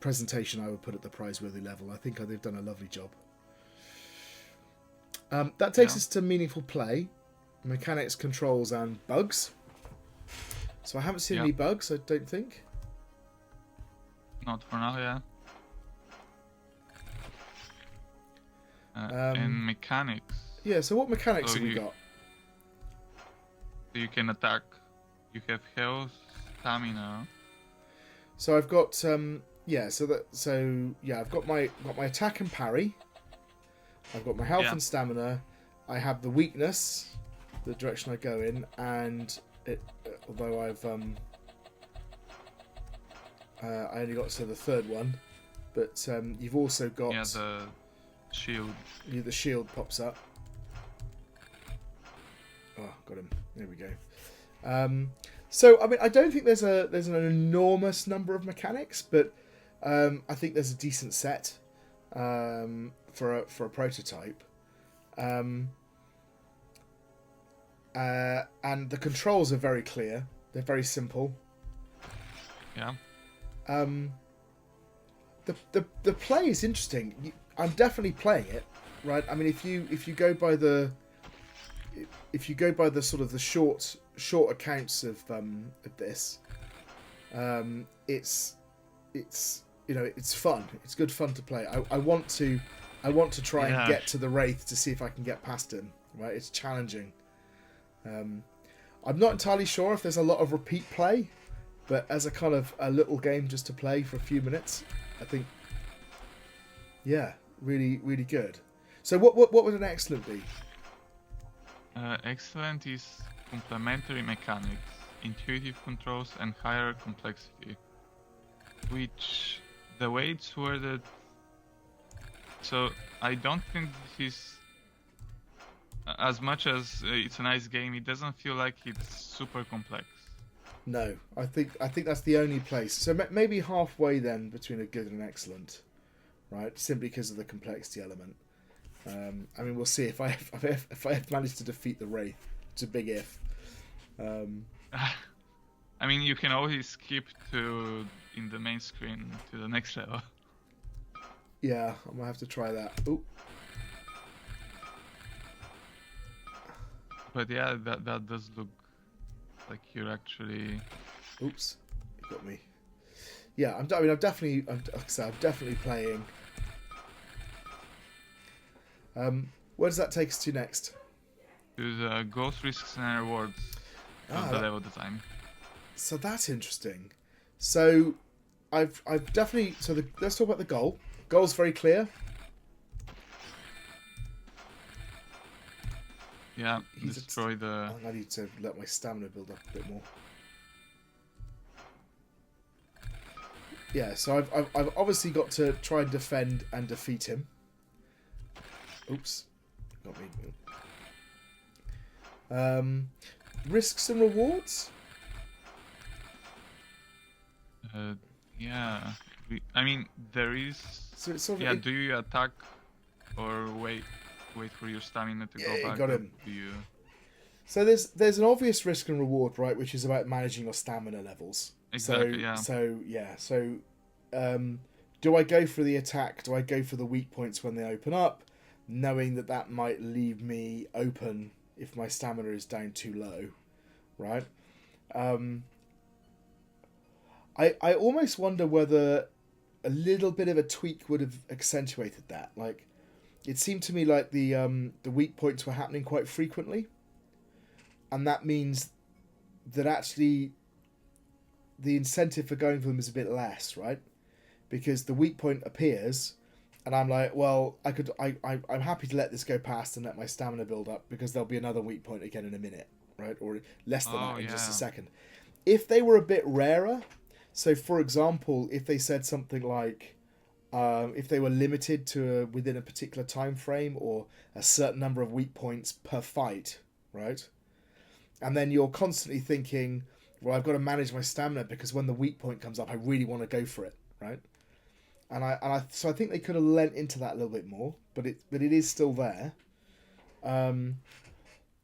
presentation I would put at the prizeworthy level. I think they've done a lovely job. That takes us to meaningful play, mechanics, controls, and bugs. So I haven't seen any bugs, I don't think. Not for now, yeah. And mechanics. Yeah, so what mechanics have we got? So you can attack. You have health, stamina. So I've got I've got my attack and parry. I've got my health and stamina. I have the weakness, the direction I go in, and although I've I only got to the third one, but you've also got the shield. The shield pops up. Oh, got him. There we go. So I mean, I don't think there's an enormous number of mechanics, but I think there's a decent set for a prototype. And the controls are very clear. They're very simple. Yeah. The play is interesting. I'm definitely playing it, right? I mean, if you go by the sort of the short accounts of this, it's it's fun. It's good fun to play. I want to try and get to the Wraith to see if I can get past him. Right, it's challenging. I'm not entirely sure if there's a lot of repeat play, but as a kind of a little game just to play for a few minutes, I think, really, really good. So what would an excellent be? Excellent is complementary mechanics, intuitive controls, and higher complexity. Which, the way it's worded, so I don't think this is, as much as it's a nice game, it doesn't feel like it's super complex. No, I think that's the only place. So maybe halfway then between a good and an excellent, right? Simply because of the complexity element. I mean, we'll see if I have managed to defeat the Wraith. It's a big if. I mean, you can always skip in the main screen to the next level. Yeah, I'm gonna have to try that. Ooh. But yeah, that does look like you're actually. Oops, you got me. Yeah, I'm definitely playing. Where does that take us to next? To the goals, risks, and rewards of the level design. So that's interesting. So I've definitely let's talk about the goal. Goal's very clear. Yeah, destroy the. I need to let my stamina build up a bit more. Yeah, so I've obviously got to try and defend and defeat him. Oops, got me. Risks and rewards. Yeah, I mean there is. So it's sort of do you attack or wait for your stamina to go back? Got him. Do you... So there's an obvious risk and reward, right, which is about managing your stamina levels. Exactly. So do I go for the attack? Do I go for the weak points when they open up, knowing that might leave me open if my stamina is down too low, right? I almost wonder whether a little bit of a tweak would have accentuated that. Like, it seemed to me like the weak points were happening quite frequently, and that means that actually the incentive for going for them is a bit less, right? Because the weak point appears, and I'm like, well, I'm happy to let this go past and let my stamina build up because there'll be another weak point again in a minute, right? Or less than that in just a second. If they were a bit rarer, so for example, if they said something like, if they were limited to within a particular time frame or a certain number of weak points per fight, right? And then you're constantly thinking, well, I've got to manage my stamina because when the weak point comes up, I really want to go for it, right? So I think they could have lent into that a little bit more, but it is still there.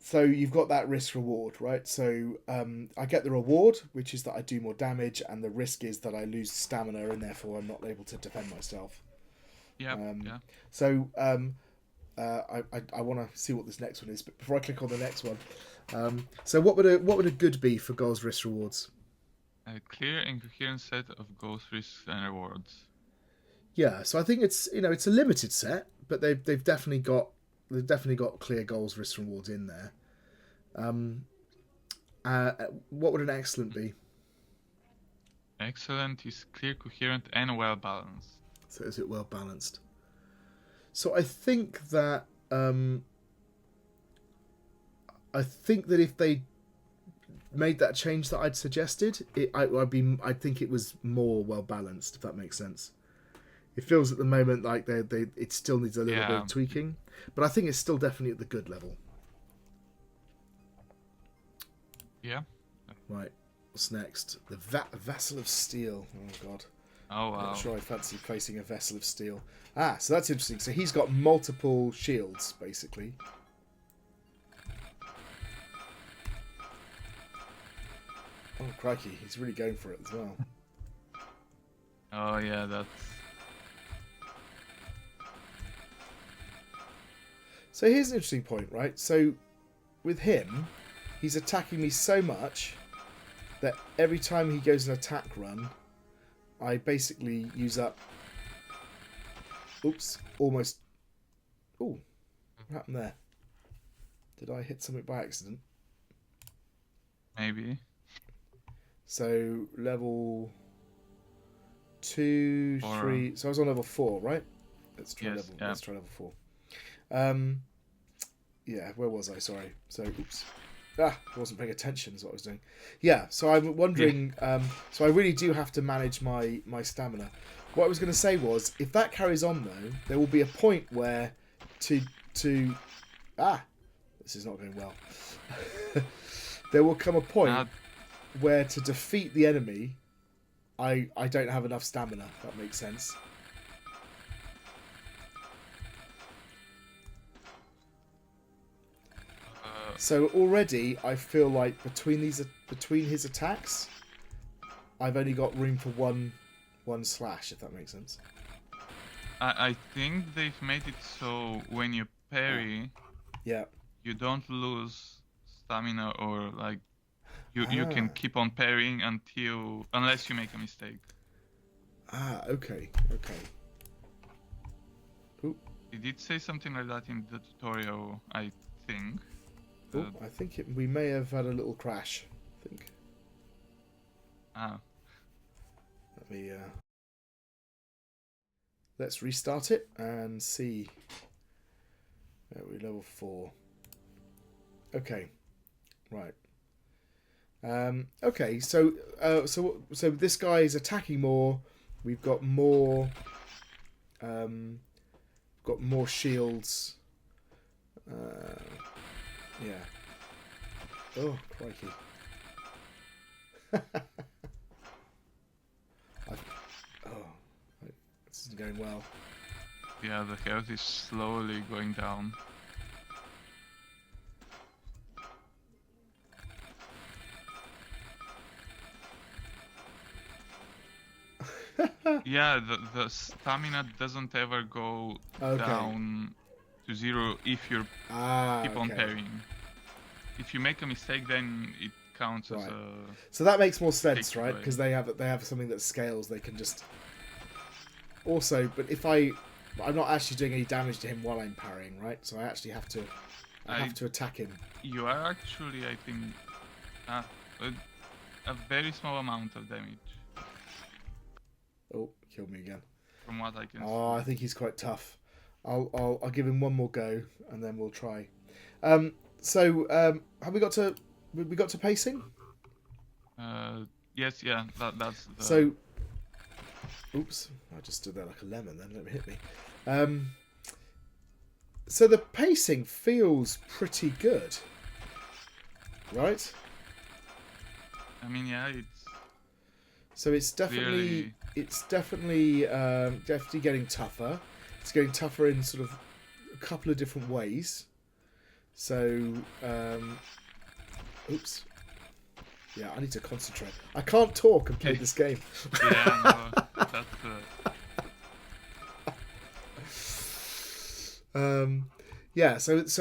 So you've got that risk reward, right? So I get the reward, which is that I do more damage, and the risk is that I lose stamina, and therefore I'm not able to defend myself. Yeah. So I want to see what this next one is, but before I click on the next one, so what would a good be for goals, risks, rewards? A clear and coherent set of goals, risks, and rewards. Yeah, so I think it's it's a limited set, but they've definitely got clear goals, risks, and rewards in there. What would an excellent be? Excellent is clear, coherent, and well balanced. So is it well balanced? So I think that if they made that change that I'd suggested, I'd think it was more well balanced, if that makes sense. It feels at the moment like it still needs a little bit of tweaking, but I think it's still definitely at the good level. Yeah. Right. What's next? The Vessel of Steel. Oh God. Oh wow. I'm not sure I fancy facing a Vessel of Steel. So that's interesting. So he's got multiple shields, basically. Oh crikey, he's really going for it as well. Oh yeah, that's... So here's an interesting point, right? So with him, he's attacking me so much that every time he goes an attack run, I basically use up... Oops, almost... Ooh, what happened there? Did I hit something by accident? Maybe. So level 2, 3... So I was on level 4, right? Let's try level 4. Yeah, where was I? Sorry. So, oops. I wasn't paying attention is what I was doing. Yeah, so I'm wondering... so I really do have to manage my stamina. What I was going to say was, if that carries on, though, there will be a point where this is not going well. There will come a point where to defeat the enemy, I don't have enough stamina, if that makes sense. So already I feel like between his attacks, I've only got room for one slash, if that makes sense. I think they've made it so when you parry, you don't lose stamina, or like you can keep on parrying unless you make a mistake. Okay. Ooh. He did say something like that in the tutorial, I think. I think we may have had a little crash. I think. Let me. Let's restart it and see. We're level 4. Okay. Right. Okay. So this guy is attacking more. We've got more. Got more shields. Yeah. Oh, crikey. This isn't going well. Yeah, the health is slowly going down. Yeah, the stamina doesn't ever go down to 0 if you keep on parrying. If you make a mistake, then it counts as a... So that makes more sense, right? Because they have something that scales. They can just... Also, but if I'm not actually doing any damage to him while I'm parrying, right? So I actually have to attack him. You are actually, I think, a very small amount of damage. Oh, killed me again. From what I can see. Oh, I think he's quite tough. I'll give him one more go, and then we'll try. So have we got to pacing? Yes, yeah. That's the... So, oops, I just stood there like a lemon. Then let me hit me. So the pacing feels pretty good, right? I mean, yeah, So it's definitely getting tougher. It's getting tougher in sort of a couple of different ways. So, oops. Yeah, I need to concentrate. I can't talk and play this game. Yeah, no, that's... Yeah, so it's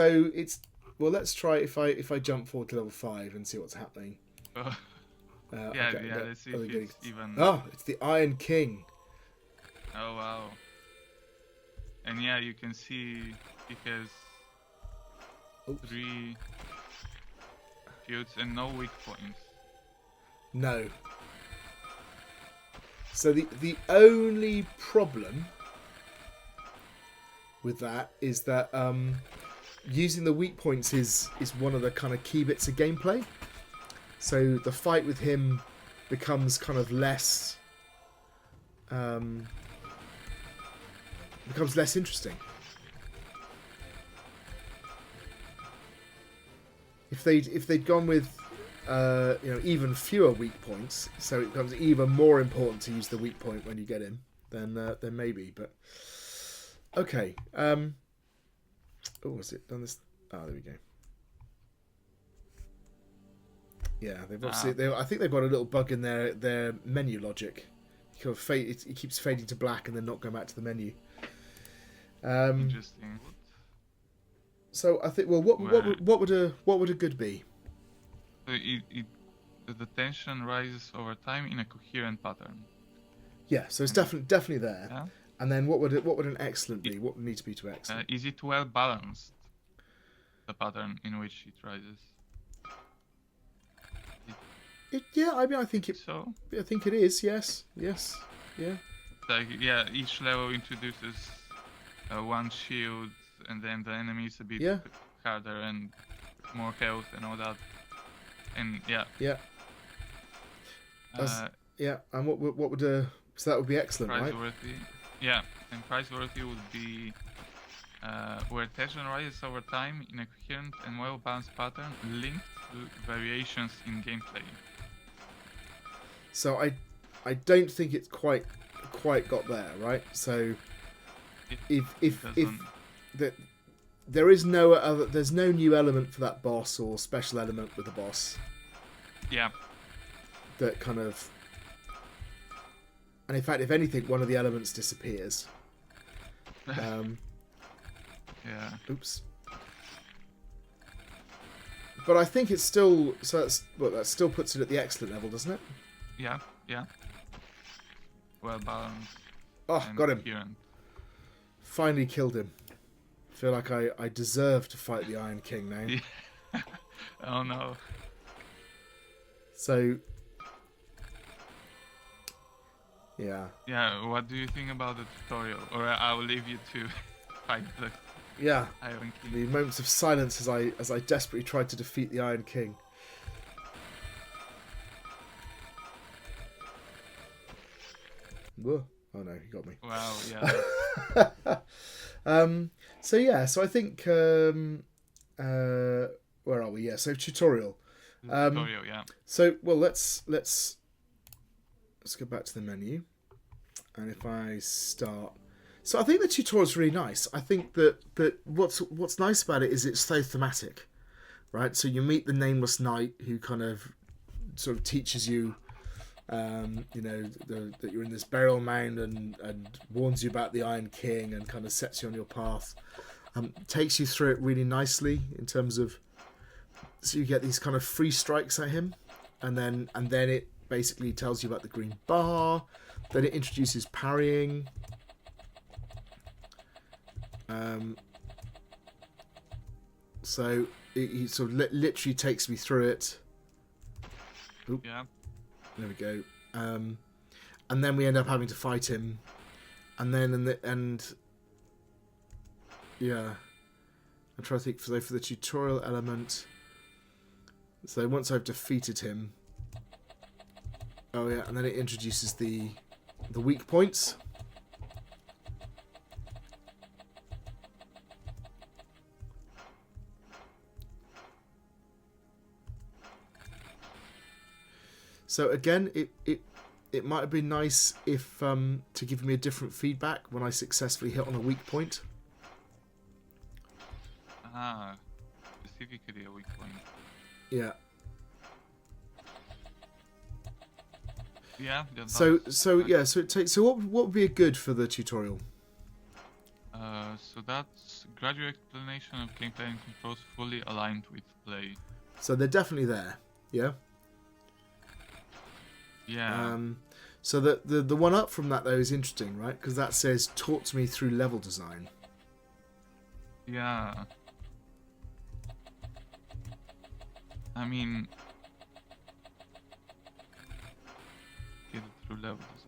well. Let's try if I jump forward to level 5 and see what's happening. Yeah, Okay, yeah. Let's see if it's even. Oh, it's the Iron King. Oh wow. And yeah, you can see he has Oops. 3 fields and no weak points. No. So the only problem with that is that using the weak points is one of the kind of key bits of gameplay. So the fight with him becomes kind of less interesting. If they'd gone with even fewer weak points, so it becomes even more important to use the weak point when you get him, then maybe. But okay. Oh, was it done this? Oh, there we go. Yeah, they've obviously. I think they've got a little bug in their menu logic. It keeps fading to black and then not going back to the menu. Interesting. So I think, well, what would a good be? So the tension rises over time in a coherent pattern. Yeah, so it's definitely there. Yeah? And then what would an excellent be? What would need to be to excellent? Is it well balanced? The pattern in which it rises. Yeah, I mean, I think it. So I think it is. Yes. Yeah. like yeah, each level introduces one shield, and then the enemy is a bit harder and more health and all that. And yeah. Yeah. And what would so that would be excellent, right? Priceworthy. Yeah, and priceworthy would be where tension rises over time in a coherent and well-balanced pattern linked to variations in gameplay. So I don't think it's quite got there, right? So if there's no new element for that boss or special element with the boss. Yeah. That kind of, and in fact, if anything, one of the elements disappears. Yeah. Oops. But I think it's still that still puts it at the excellent level, doesn't it? Yeah. Well balanced. Oh, got him. Coherent. Finally killed him. I feel like I deserve to fight the Iron King now. Yeah. Oh no. So. Yeah. Yeah, what do you think about the tutorial? Or I will leave you to fight the Iron King. The moments of silence as I desperately tried to defeat the Iron King. Whoa. Oh no, he got me. Wow, yeah. So I think where are we? Yeah, so tutorial. Tutorial, yeah. So let's go back to the menu, and if I start, so I think the tutorial is really nice. I think that what's nice about it is it's so thematic, right? So you meet the nameless knight who kind of sort of teaches you, that you're in this burial mound and warns you about the Iron King and kind of sets you on your path. Takes you through it really nicely in terms of, so you get these kind of free strikes at him, and then it basically tells you about the green bar. Then it introduces parrying. So he sort of literally takes me through it. Oop. Yeah. There we go. And then we end up having to fight him, and then in the end, yeah. I'm trying to think for the tutorial element. So once I've defeated him, oh yeah, and then it introduces the weak points. So again, it might have been nice if to give me a different feedback when I successfully hit on a weak point. Specifically a weak point. Yeah. Yeah. So it takes. So what would be a good for the tutorial? So So that's gradual explanation of gameplay and controls fully aligned with play. So they're definitely there, yeah? Yeah. So the one up from that, though, is interesting, right? Because that says, taught to me through level design. Yeah. I mean, get it through level design.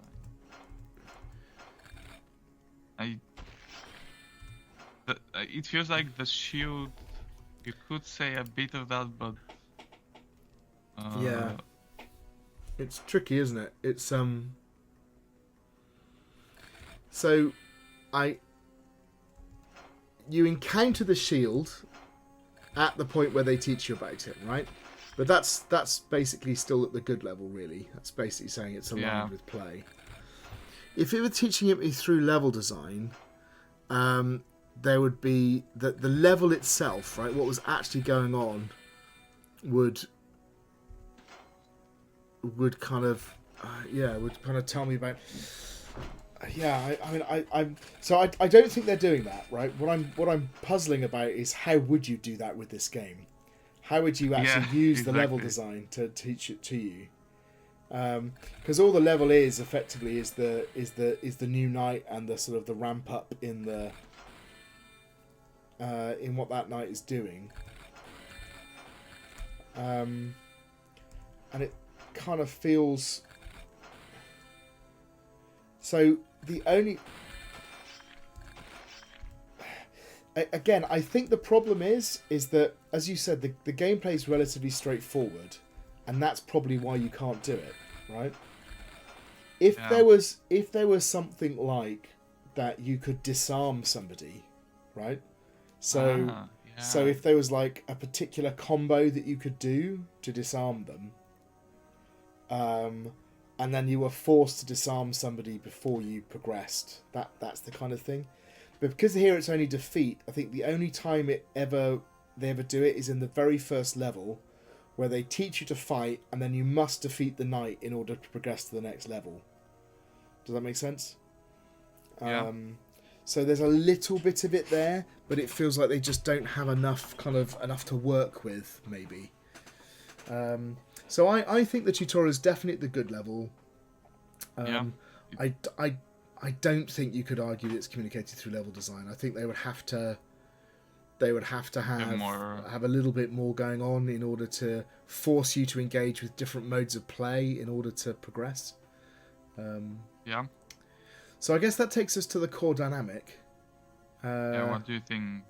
It feels like the shield. You could say a bit of that, but yeah, it's tricky, isn't it? It's So, you encounter the shield at the point where they teach you about it, right? But that's basically still at the good level, really. That's basically saying it's aligned with play. If it were teaching it through level design, there would be the level itself, right? What was actually going on would kind of tell me about. I don't think they're doing that, right? What I'm puzzling about is how would you do that with this game? How would you actually use the level design to teach it to you? Because all the level is effectively is the new night and the sort of the ramp up in the in what that night is doing, and it kind of feels so. The only again, I think the problem is that, as you said, the gameplay is relatively straightforward, and that's probably why you can't do it, right? If there was something like that, you could disarm somebody, right? So if there was like a particular combo that you could do to disarm them, and then you were forced to disarm somebody before you progressed, that's the kind of thing. But because here it's only defeat, I think the only time they ever do it is in the very first level, where they teach you to fight, and then you must defeat the knight in order to progress to the next level. Does that make sense? Yeah. So there's a little bit of it there, but it feels like they just don't have enough to work with, maybe. So I think the tutorial is definitely at the good level. I don't think you could argue that it's communicated through level design. I think they would have to have a little bit more going on in order to force you to engage with different modes of play in order to progress. So I guess that takes us to the core dynamic. What do you think?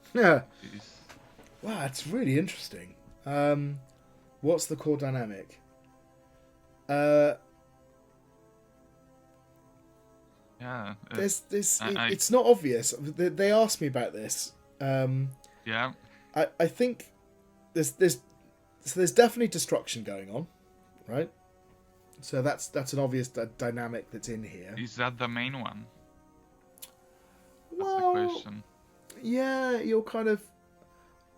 Wow, it's really interesting. What's the core dynamic? It's not obvious. They asked me about this. I think there's definitely destruction going on, right? So that's an obvious dynamic that's in here. Is that the main one? Well, that's the question. Yeah, you're kind of.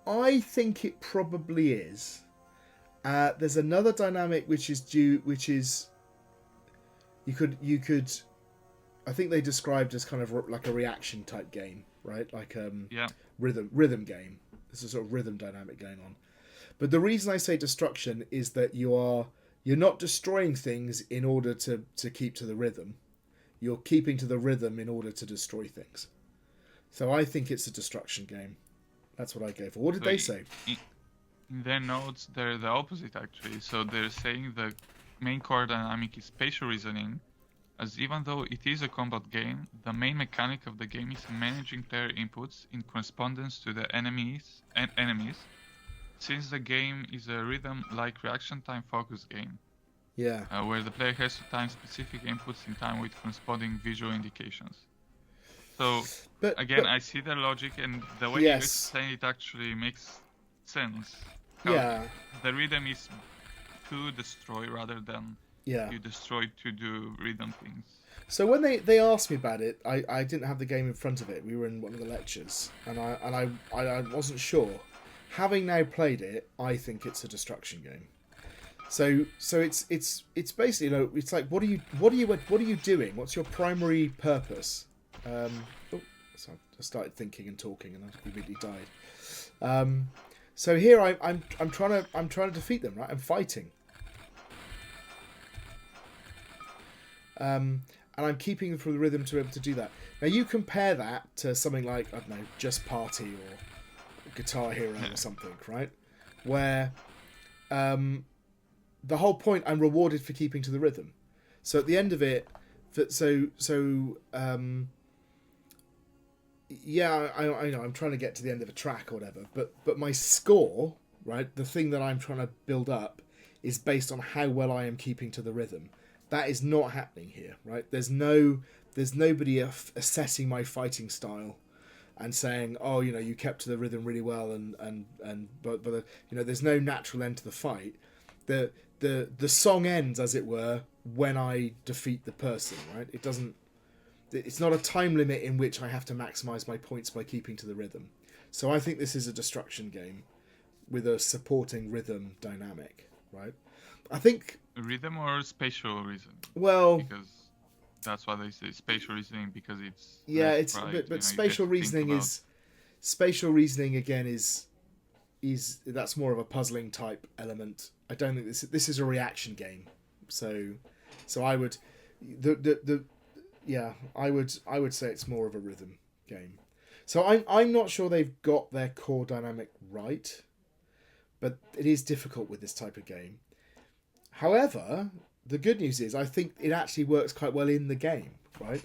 I think it probably is. There's another dynamic which is you could. I think they described as kind of like a reaction type game, right? Like rhythm game. There's a sort of rhythm dynamic going on. But the reason I say destruction is that you're not destroying things in order to keep to the rhythm. You're keeping to the rhythm in order to destroy things. So I think it's a destruction game. That's what I go for. What did they say? In their notes, they're the opposite actually. So they're saying the main core dynamic is spatial reasoning, as even though it is a combat game, the main mechanic of the game is managing player inputs in correspondence to the enemies, since the game is a rhythm-like reaction time focused game. Where the player has to time specific inputs in time with corresponding visual indications. So, I see the logic, and the way you explain it actually makes sense. The rhythm is to destroy rather than you destroy to do rhythm things. So when they asked me about it, I didn't have the game in front of it. We were in one of the lectures, and I wasn't sure. Having now played it, I think it's a destruction game. So it's basically, it's like what are you doing? What's your primary purpose? I started thinking and talking, and I immediately died. So here I'm trying to defeat them, right? I'm fighting. And I'm keeping them from the rhythm to be able to do that. Now you compare that to something like, I don't know, Just Party or Guitar Hero or something, right? Where the whole point, I'm rewarded for keeping to the rhythm. So at the end of it, yeah, I know I'm trying to get to the end of a track or whatever, but my score, right, the thing that I'm trying to build up, is based on how well I am keeping to the rhythm. That is not happening here, right? There's nobody assessing my fighting style and saying, oh, you know, you kept to the rhythm really well, but you know, there's no natural end to the fight. The song ends, as it were, when I defeat the person, right? It's not a time limit in which I have to maximize my points by keeping to the rhythm. So I think this is a destruction game with a supporting rhythm dynamic, right? I think Rhythm or spatial reasoning? Well, because that's what they say, spatial reasoning, because it's but spatial reasoning again is that's more of a puzzling type element. I don't think this is a reaction game. So I would I would say it's more of a rhythm game. So I'm not sure they've got their core dynamic right, but it is difficult with this type of game. However, the good news is I think it actually works quite well in the game, right?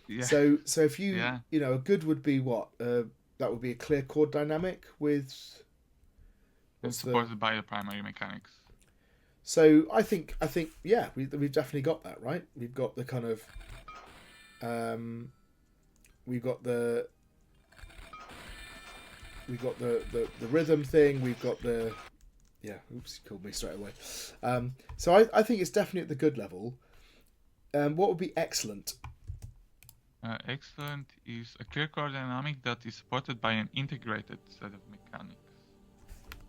Yeah. So if you you know, a good would be what that would be a clear chord dynamic with supported by the primary mechanics. So I think yeah, we've definitely got that, right? We've got the kind of we've got the rhythm thing. We've got the oops, he called me straight away. So I think it's definitely at the good level. What would be excellent? Excellent is a clear chord dynamic that is supported by an integrated set of mechanics.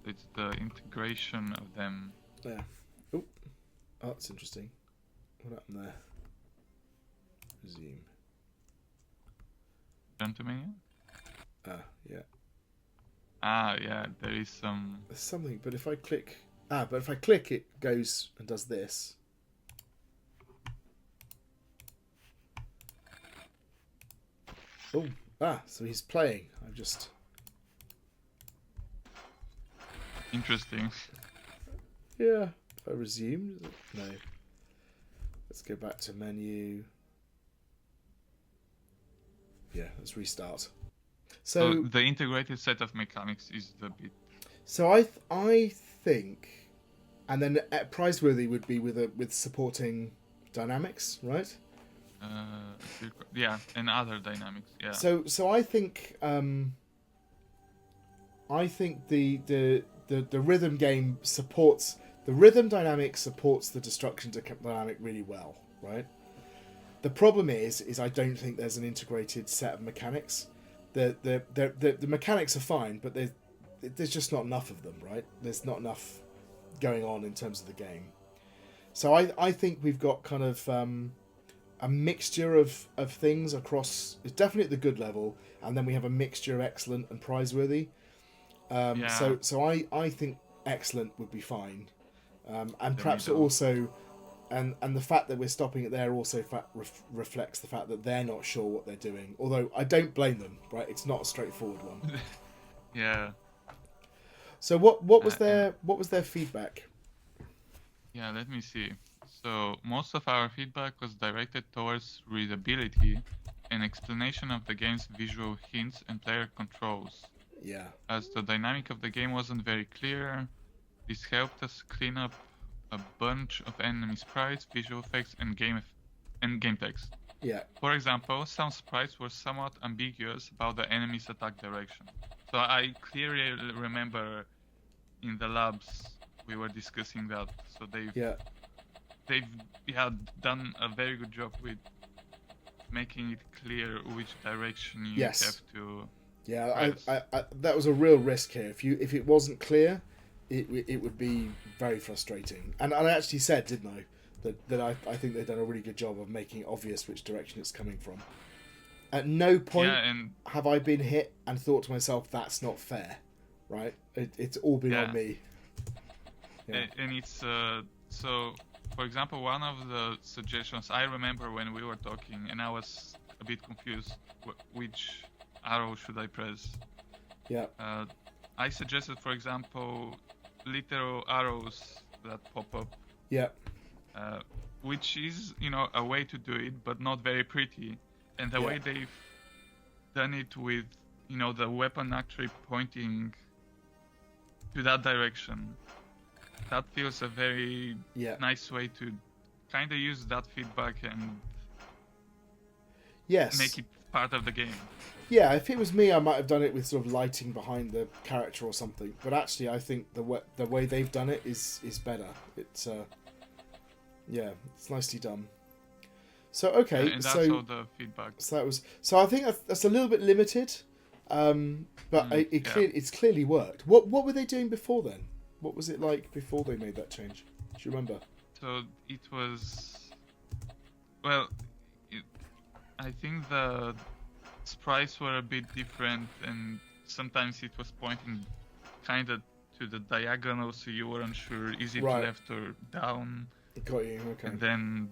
It's the integration of them. Yeah. Oh, that's interesting. What happened there? Resume. Turn to menu? Yeah. Yeah, there is some... There's something, but if I click... but if I click, it goes and does this. Oh, so he's playing. I've just... Interesting. Yeah. If I resume... No. Let's go back to menu. Yeah, let's restart. So the integrated set of mechanics is the bit. So I think, and then prizeworthy would be with supporting dynamics, right? Yeah, and other dynamics. Yeah. So I think the rhythm game supports the rhythm dynamic supports the destruction dynamic really well, right? The problem is I don't think there's an integrated set of mechanics. The mechanics are fine, but there's just not enough of them, right? There's not enough going on in terms of the game. So I think we've got kind of a mixture of things across. It's definitely at the good level, and then we have a mixture of excellent and prizeworthy. So I think excellent would be fine, and perhaps also. And the fact that we're stopping it there also reflects the fact that they're not sure what they're doing. Although I don't blame them, right? It's not a straightforward one. Yeah. So what was their feedback? Yeah, let me see. So most of our feedback was directed towards readability and explanation of the game's visual hints and player controls. Yeah. As the dynamic of the game wasn't very clear, this helped us clean up a bunch of enemy sprites, visual effects, and game text. Yeah. For example, some sprites were somewhat ambiguous about the enemy's attack direction. So I clearly remember in the labs we were discussing that. So they've done a very good job with making it clear which direction you have to. Yeah, I that was a real risk here. If it wasn't clear, it would be very frustrating. And I actually said, didn't I, that I think they've done a really good job of making it obvious which direction it's coming from. At no point Yeah, and have I been hit and thought to myself, that's not fair, right? It's all been on me. Yeah. And it's so. For example, one of the suggestions I remember when we were talking, and I was a bit confused, which arrow should I press? Yeah. I suggested, for example, literal arrows that pop up. Yeah. Which is, a way to do it, but not very pretty. And the way they've done it with, the weapon actually pointing to that direction, that feels a very nice way to kind of use that feedback and make it part of the game. Yeah, if it was me, I might have done it with sort of lighting behind the character or something. But actually, I think the way they've done it is better. It's it's nicely done. So okay, and that's all the feedback. So I think that's a little bit limited, but it's clearly worked. What were they doing before then? What was it like before they made that change? Do you remember? So it was, well, I think the sprites were a bit different, and sometimes it was pointing kind of to the diagonal, so you weren't sure is it left or down. Got you. Okay. And then,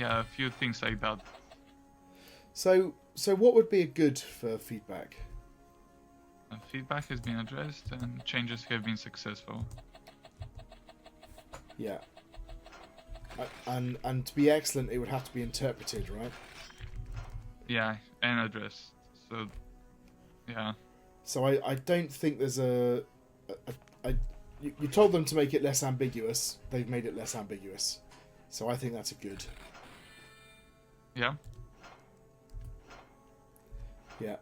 a few things like that. So what would be good for feedback? Feedback has been addressed and changes have been successful. Yeah. And to be excellent, it would have to be interpreted, right? Yeah, and addressed. So, yeah. So I don't think there's you told them to make it less ambiguous. They've made it less ambiguous. So I think that's a good. Yeah. Yeah.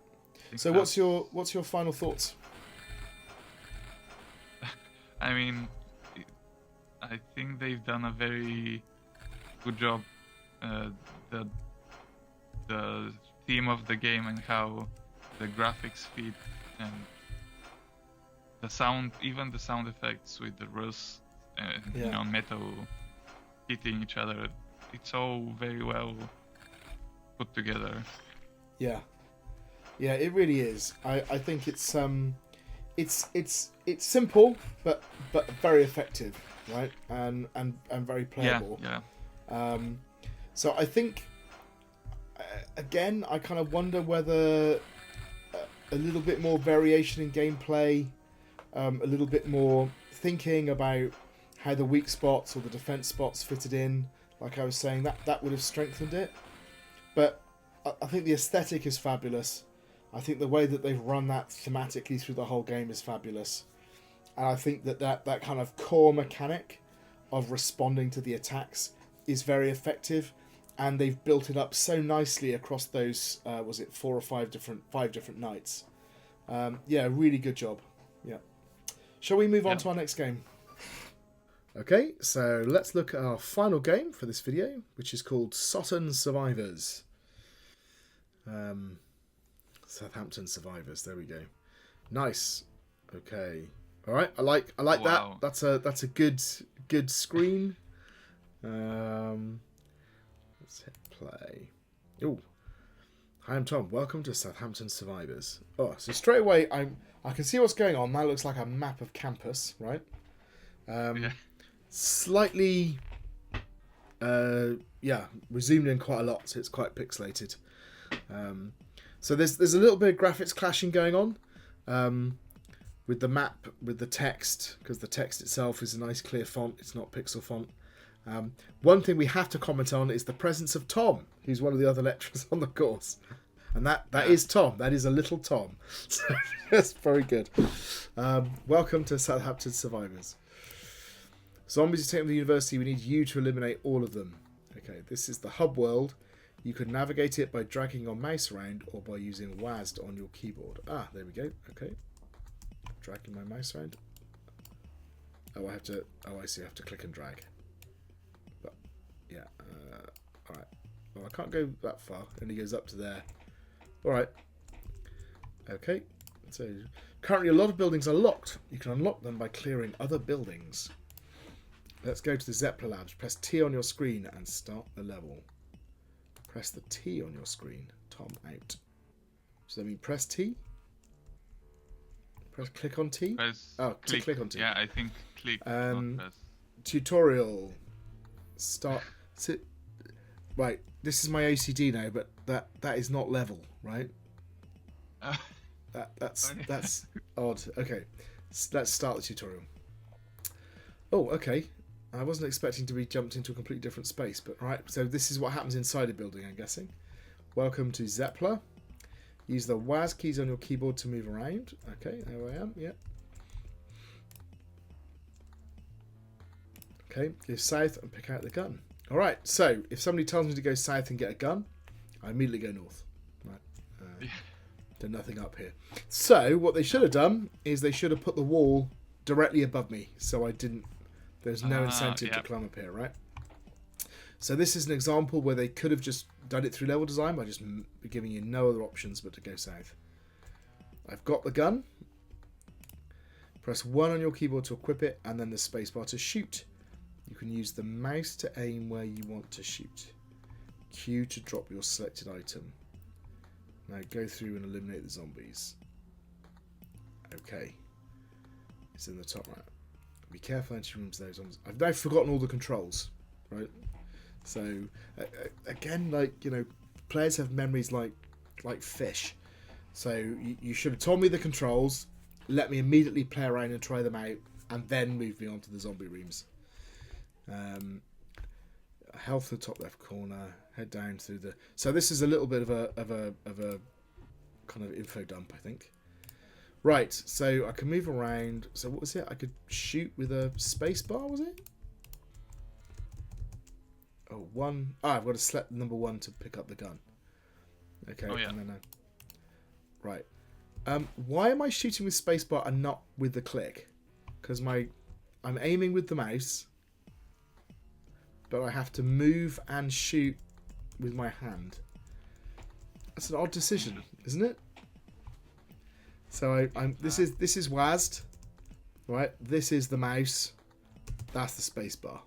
So what's your final thoughts? I mean, I think they've done a very good job. The theme of the game and how the graphics fit and the sound, even the sound effects with the rust and metal hitting each other. It's all very well put together. Yeah. Yeah, it really is. I think it's simple but very effective, right? And very playable. Yeah. So I think again, I kind of wonder whether a little bit more variation in gameplay, a little bit more thinking about how the weak spots or the defense spots fitted in, like I was saying, that would have strengthened it. But I think the aesthetic is fabulous. I think the way that they've run that thematically through the whole game is fabulous. And I think that kind of core mechanic of responding to the attacks is very effective. And they've built it up so nicely across those, was it 5 different nights? Really good job. Yeah. Shall we move on to our next game? Okay, so let's look at our final game for this video, which is called Southampton Survivors. Southampton Survivors. There we go. Nice. Okay. All right. I like that. That's a good screen. Let's hit play. Oh, hi, I'm Tom. Welcome to Southampton Survivors. Oh, so straight away I can see what's going on. That looks like a map of campus, right? Slightly, zoomed in quite a lot, so it's quite pixelated. So there's a little bit of graphics clashing going on with the map, with the text, because the text itself is a nice clear font. It's not pixel font. One thing we have to comment on is the presence of Tom, who's one of the other lecturers on the course. And that is Tom. That is a little Tom. So that's very good. Welcome to Southampton Survivors. Zombies are taken to the university. We need you to eliminate all of them. Okay, this is the hub world. You can navigate it by dragging your mouse around or by using WASD on your keyboard. Ah, there we go. Okay. Dragging my mouse around. Oh, I see. I have to click and drag. But, yeah. Alright. Well, I can't go that far. It only goes up to there. Alright. Okay. So, currently a lot of buildings are locked. You can unlock them by clearing other buildings. Let's go to the Zeppelin Labs. Press T on your screen and start the level. Press the T on your screen. Tom out. Does that mean press T? Click on T? Click. Click on T. Yeah, I think click, not press. Tutorial. Start. Right, this is my OCD now, but that is not level, right? That's odd. Okay, let's start the tutorial. Oh, okay. I wasn't expecting to be jumped into a completely different space, but right. So this is what happens inside a building, I'm guessing. Welcome to Zeppler. Use the WAS keys on your keyboard to move around. Okay, there I am. Yeah. Okay, go south and pick out the gun. All right. So if somebody tells me to go south and get a gun, I immediately go north. Right. There's nothing up here. So what they should have done is they should have put the wall directly above me, so I didn't. There's no incentive to climb up here, right? So this is an example where they could have just done it through level design by just giving you no other options but to go south. I've got the gun. Press 1 on your keyboard to equip it, and then the spacebar to shoot. You can use the mouse to aim where you want to shoot. Q to drop your selected item. Now go through and eliminate the zombies. Okay. It's in the top right. Be careful entering rooms those zombies. I've now forgotten all the controls, right? So again, like, you know, players have memories like fish. So you should have told me the controls, let me immediately play around and try them out, and then move me on to the zombie rooms. Health in the top left corner. Head down through the. So this is a little bit of a kind of info dump, I think. Right. So I can move around. So what was it? I could shoot with a space bar. Was it? Oh, 1. I've got to select number 1 to pick up the gun. Okay. Oh, yeah. No. Right. Why am I shooting with spacebar and not with the click? Because I'm aiming with the mouse, but I have to move and shoot with my hand. That's an odd decision, isn't it? So this is WASD, right? This is the mouse. That's the spacebar.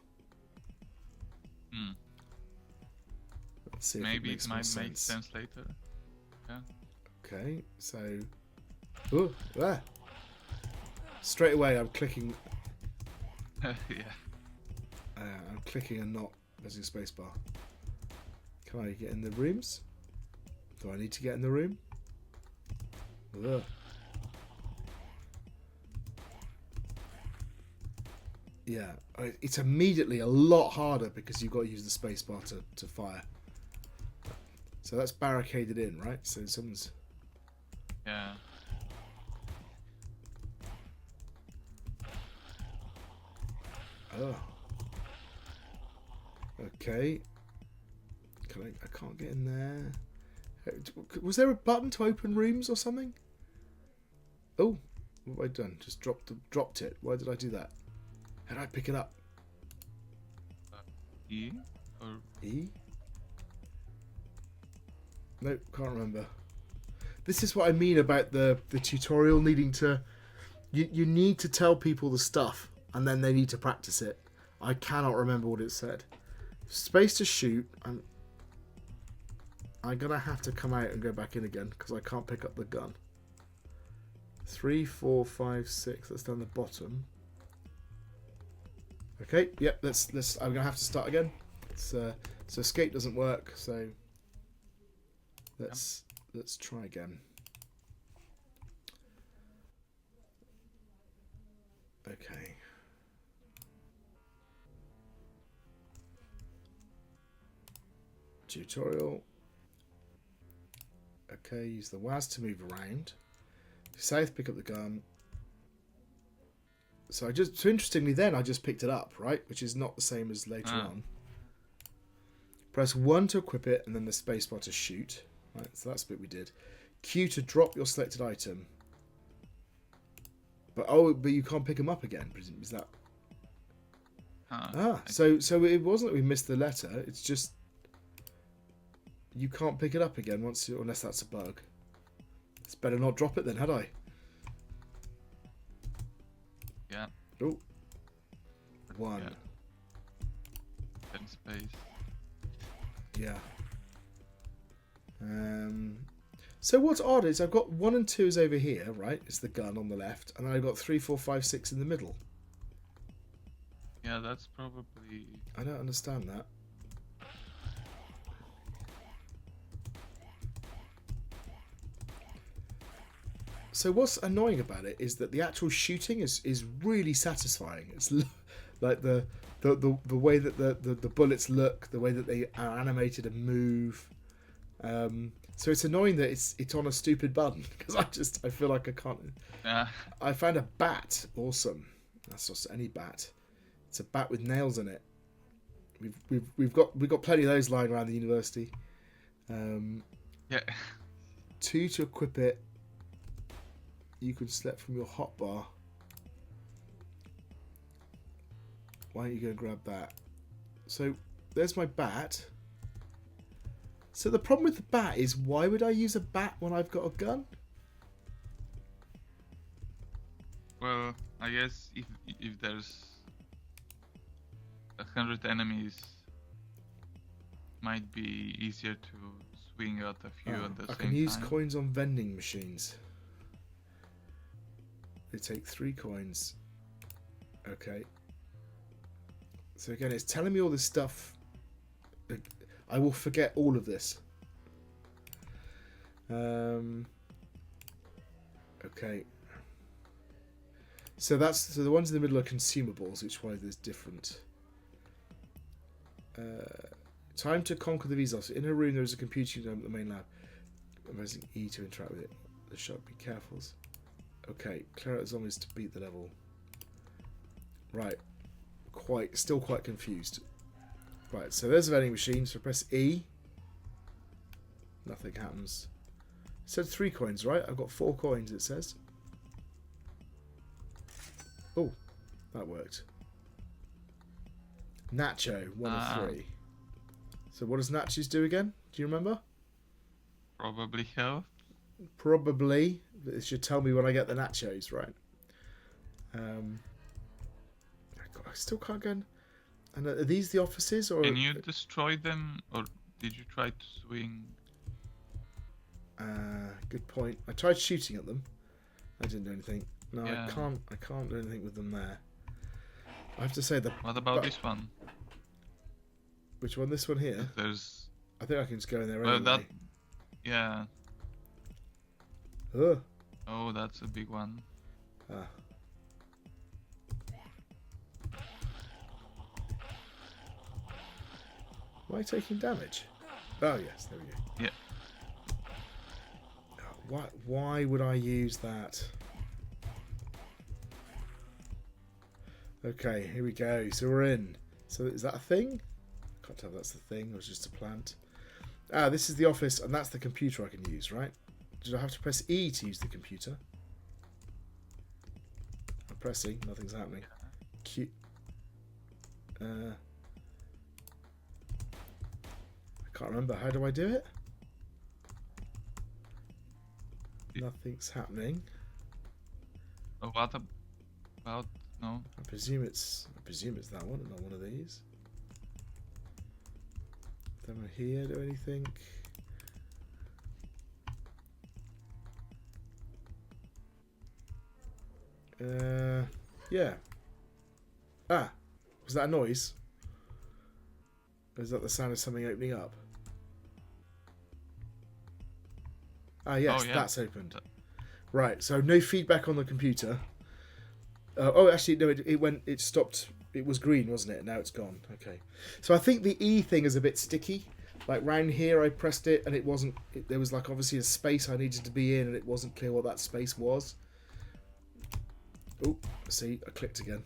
Let's see if maybe it it might makes make sense later. Yeah. Okay, so there. Straight away, I'm clicking. Yeah. I'm clicking and not pressing spacebar. Can I get in the rooms? Do I need to get in the room? Ugh. Yeah, it's immediately a lot harder because you've got to use the spacebar to fire. So that's barricaded in, right? So someone's. Yeah. Oh. Okay. I can't get in there. Was there a button to open rooms or something? Oh, what have I done? Just dropped it. Why did I do that? How did I pick it up? E or E? Nope, can't remember. This is what I mean about the tutorial needing to. You need to tell people the stuff, and then they need to practice it. I cannot remember what it said. Space to shoot. I'm gonna have to come out and go back in again because I can't pick up the gun. 3, 4, 5, 6. That's down the bottom. Okay. Yep. Let's. I'm gonna have to start again. So escape doesn't work. So let's try again. Okay. Tutorial. Okay, use the WAS to move around. South, pick up the gun. So interestingly then, I just picked it up, right? Which is not the same as later on. Press 1 to equip it, and then the spacebar to shoot. Right, so that's the bit we did. Q to drop your selected item. But you can't pick them up again, is that? So it wasn't that we missed the letter, it's just you can't pick it up again unless that's a bug. It's better not drop it then, had I? Yeah. Oh. 1. Yeah. In space. Yeah. So what's odd is I've got 1 and 2 is over here, right? It's the gun on the left, and then I've got 3, 4, 5, 6 in the middle. Yeah, that's probably... I don't understand that. So what's annoying about it is that the actual shooting is really satisfying. It's like the way that the bullets look, the way that they are animated and move. So it's annoying that it's on a stupid button because I feel like I can't. Yeah. I found a bat. Awesome. That's just any bat. It's a bat with nails in it. We've got plenty of those lying around the university. Yeah. 2 to equip it. You can select from your hotbar. Why don't you go grab that? So there's my bat. So the problem with the bat is, why would I use a bat when I've got a gun? Well, I guess if there's 100 enemies, might be easier to swing at a few at the same time. I can use coins on vending machines. They take 3 coins. Okay. So again, it's telling me all this stuff. I will forget all of this. Okay. So the ones in the middle are consumables, which is why there's different. Time to conquer the Vsauce. In her room, there is a computer unit at the main lab. I'm pressing E to interact with it. The shot. Be careful. Okay, clear out the zombies to beat the level. Right. Still quite confused. Right, so there's a vending machine, so press E. Nothing happens. It said 3 coins, right? I've got 4 coins, it says. Oh, that worked. Nacho, 1 of 3. So what does nachos do again? Do you remember? Probably health. Probably. It should tell me when I get the nachos, right? I still can't go in. And are these the offices, or can you destroy them, or did you try to swing? Good point. I tried shooting at them. I didn't do anything. No, Yeah. I can't do anything with them there. I have to say What about this one? Which one? This one here? There's... I think I can just go in there Well, anyway. Yeah. Ugh. Oh, that's a big one. Ah. Am I taking damage? Oh yes, there we go. Yeah. Why would I use that? Okay, here we go. So we're in. So is that a thing? I can't tell if that's the thing or it's just a plant. Ah, this is the office, and that's the computer I can use, right? Did I have to press E to use the computer? I'm pressing, nothing's happening. Q. I can't remember. How do I do it? Nothing's happening. Oh, what about... No. I presume it's that one, and not one of these. Don't want here do anything. Yeah. Ah, was that a noise? Or is that the sound of something opening up? Ah, yes, Oh, yeah. that's opened. Right, so no feedback on the computer. Oh, actually, no, it stopped. It was green, wasn't it? Now it's gone. Okay. So I think the E thing is a bit sticky. Like round here, I pressed it and it wasn't... there was like obviously a space I needed to be in and it wasn't clear what that space was. Oh, see, I clicked again.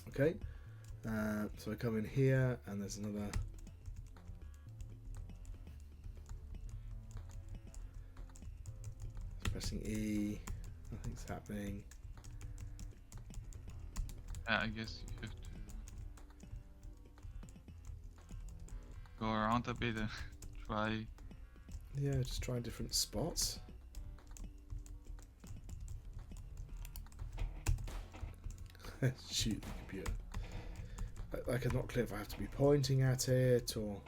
Okay. So I come in here and there's another... Pressing E, nothing's happening. I guess you have to go around a bit and try. Yeah, just trying different spots. Shoot the computer. like I'm not clear if I have to be pointing at it or.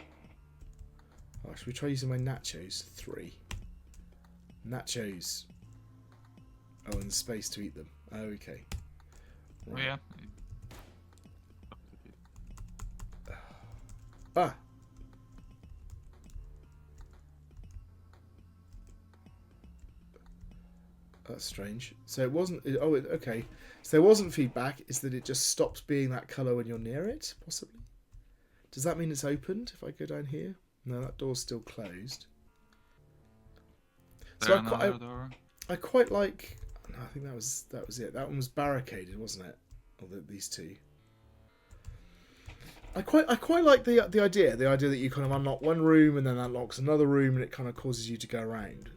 Oh, should we try using my nachos? 3. Nachos. Oh, and space to eat them. Oh, okay. Oh yeah. Ah. That's strange. So it wasn't. Okay. So there wasn't feedback. Is that it just stops being that color when you're near it? Possibly. Does that mean it's opened? If I go down here, no, that door's still closed. So I quite like. No, I think that was it. That one was barricaded, wasn't it? Or these two. I quite like the idea that you kind of unlock one room and then that unlocks another room and it kind of causes you to go around.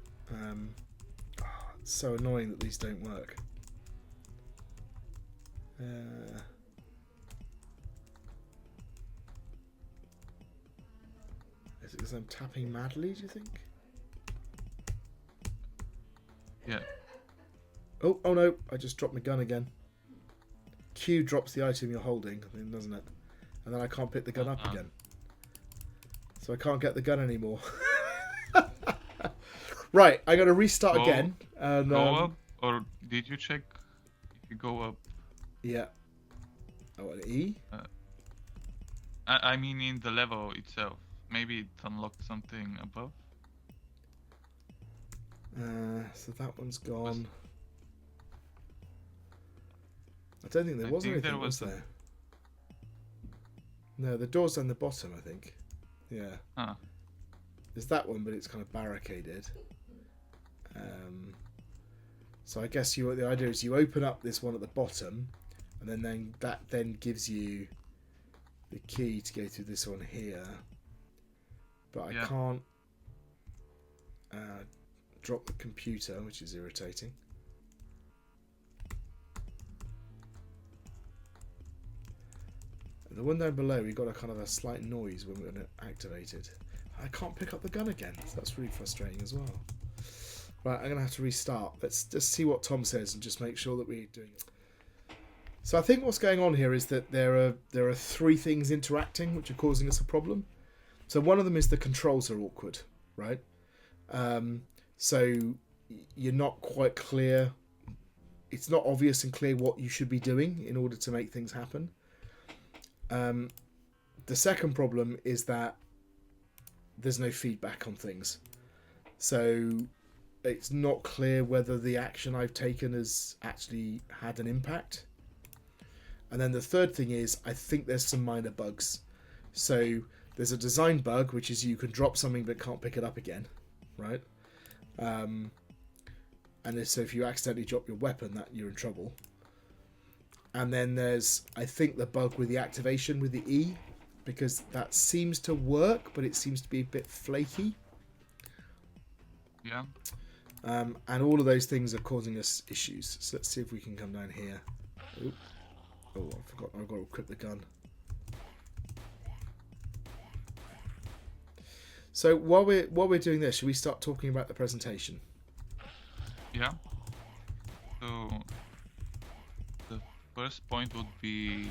It's so annoying that these don't work. Is it because I'm tapping madly, do you think? Yeah. Oh no, I just dropped my gun again. Q drops the item you're holding, doesn't it? And then I can't pick the gun up again. So I can't get the gun anymore. Right, I got to restart again. And, go up, or did you check if you go up? Yeah. Oh, an E? I mean in the level itself. Maybe it unlocked something above. So that one's gone. I don't think there was anything, was there? No, the door's on the bottom, I think. Yeah. Ah. There's that one, but it's kind of barricaded. So I guess the idea is you open up this one at the bottom, and then that gives you the key to go through this one here. But I can't drop the computer, which is irritating. The one down below, we got a kind of a slight noise when we're activated. I can't pick up the gun again, so that's really frustrating as well. Right, I'm going to have to restart. Let's just see what Tom says and just make sure that we're doing it. So I think what's going on here is that there are 3 things interacting which are causing us a problem. So one of them is the controls are awkward, right? So you're not quite clear. It's not obvious and clear what you should be doing in order to make things happen. The second problem is that there's no feedback on things. So it's not clear whether the action I've taken has actually had an impact. And then the third thing is, I think there's some minor bugs. So there's a design bug, which is you can drop something but can't pick it up again, right? And so if you accidentally drop your weapon, that you're in trouble. And then there's, I think, the bug with the activation with the E, because that seems to work, but it seems to be a bit flaky. Yeah. And all of those things are causing us issues. So let's see if we can come down here. Oop. Oh, I forgot. I've got to equip the gun. So while we're doing this, should we start talking about the presentation? Yeah. So the first point would be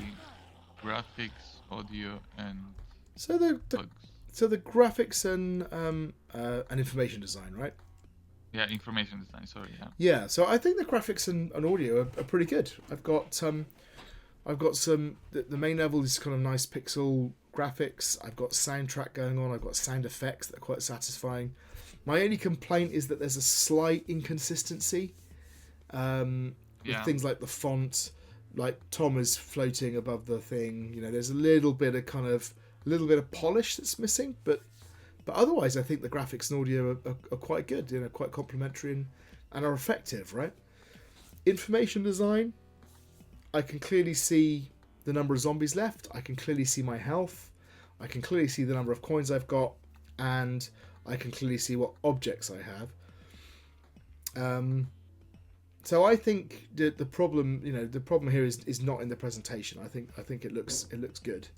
graphics, audio, and bugs. So the graphics and information design, right? Yeah, information design. Sorry. Yeah. Yeah. So I think the graphics and audio are pretty good. I've got some. The main level is kind of nice pixel graphics. I've got soundtrack going on. I've got sound effects that are quite satisfying. My only complaint is that there's a slight inconsistency with things like the font, like Tom is floating above the thing. You know, there's a little bit of polish that's missing, but otherwise, I think the graphics and audio are quite good. You know, quite complementary and are effective, right? Information design. I can clearly see the number of zombies left. I can clearly see my health. I can clearly see the number of coins I've got, and I can clearly see what objects I have. So I think the problem here is not in the presentation. I think it looks good.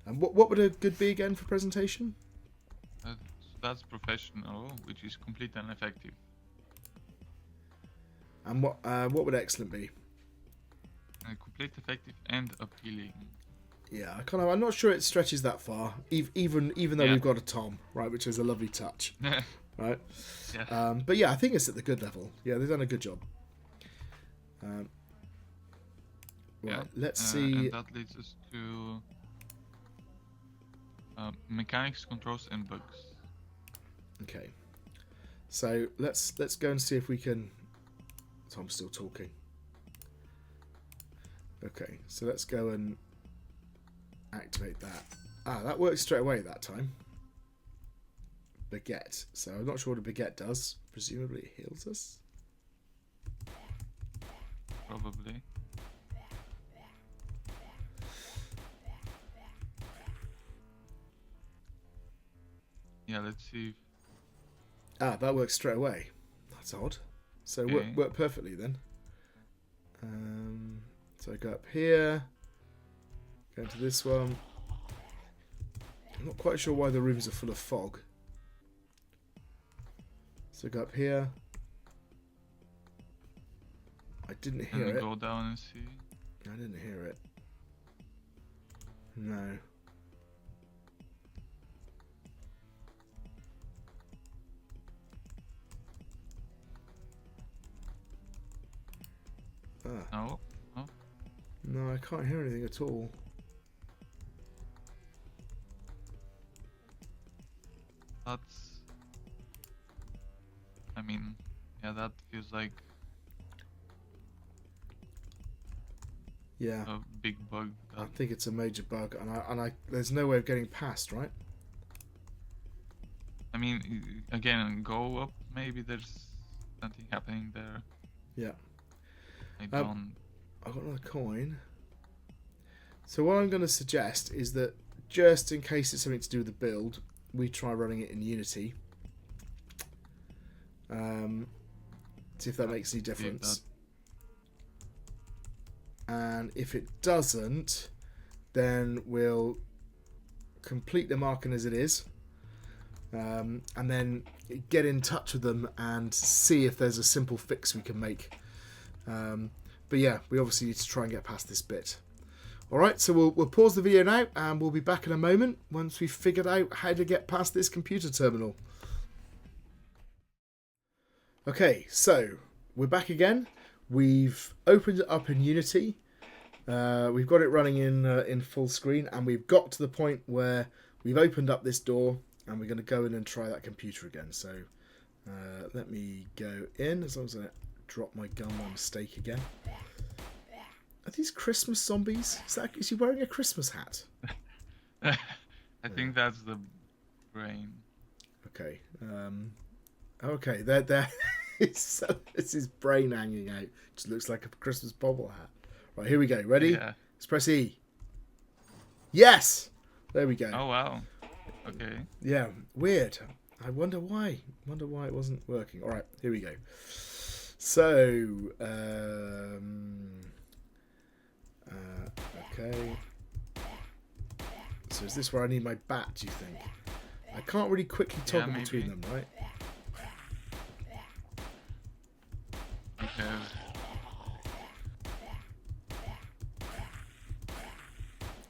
And what would a good be again for presentation? That's professional, which is complete and effective. And what would excellent be? Complete, effective, and appealing. Yeah, I'm not sure it stretches that far, even though Yeah. we've got a Tom, right, which is a lovely touch, right? Yeah. But yeah, I think it's at the good level. Yeah, they've done a good job. Right, Yeah. let's see. And that leads us to mechanics, controls, and bugs. Okay, so let's go and see if we can. Tom's still talking. Okay, so let's go and activate that. Ah, that works straight away that time. Baguette. So I'm not sure what a baguette does. Presumably it heals us. Probably. Yeah, let's see. Ah, that works straight away. That's odd. So Okay. work perfectly then. So I go up here. Go into this one. I'm not quite sure why the rooms are full of fog. So go up here. I didn't hear And it. go down and see. I didn't hear it. No. Ah. No. No. No, I can't hear anything at all. That's. I mean, yeah, that feels like Yeah, a big bug. I think it's a major bug, and I there's no way of getting past, right? I mean, again, go up. Maybe there's something happening there. Yeah. I don't. I've got another coin. So what I'm going to suggest is that just in case it's something to do with the build, we try running it in Unity. See if that makes any difference. And if it doesn't, then we'll complete the marking as it is. And then get in touch with them and see if there's a simple fix we can make. But yeah, we obviously need to try and get past this bit. Alright, so we'll pause the video now and we'll be back in a moment once we've figured out how to get past this computer terminal. Okay, so we're back again. We've opened it up in Unity. We've got it running in full screen, and we've got to the point where we've opened up this door and we're going to go in and try that computer again. So let me go in, as long as I don't drop my gun by mistake again. Are these Christmas zombies? Is he wearing a Christmas hat? I think that's the brain. Okay. Okay, there. It's his brain hanging out. Just looks like a Christmas bobble hat. Right, here we go. Ready? Yeah. Let's press E. Yes! There we go. Oh wow. Okay. Yeah, weird. I wonder why. Wonder why it wasn't working. All right, here we go. So, okay. So is this where I need my bat, do you think? I can't really quickly toggle between them, right? We have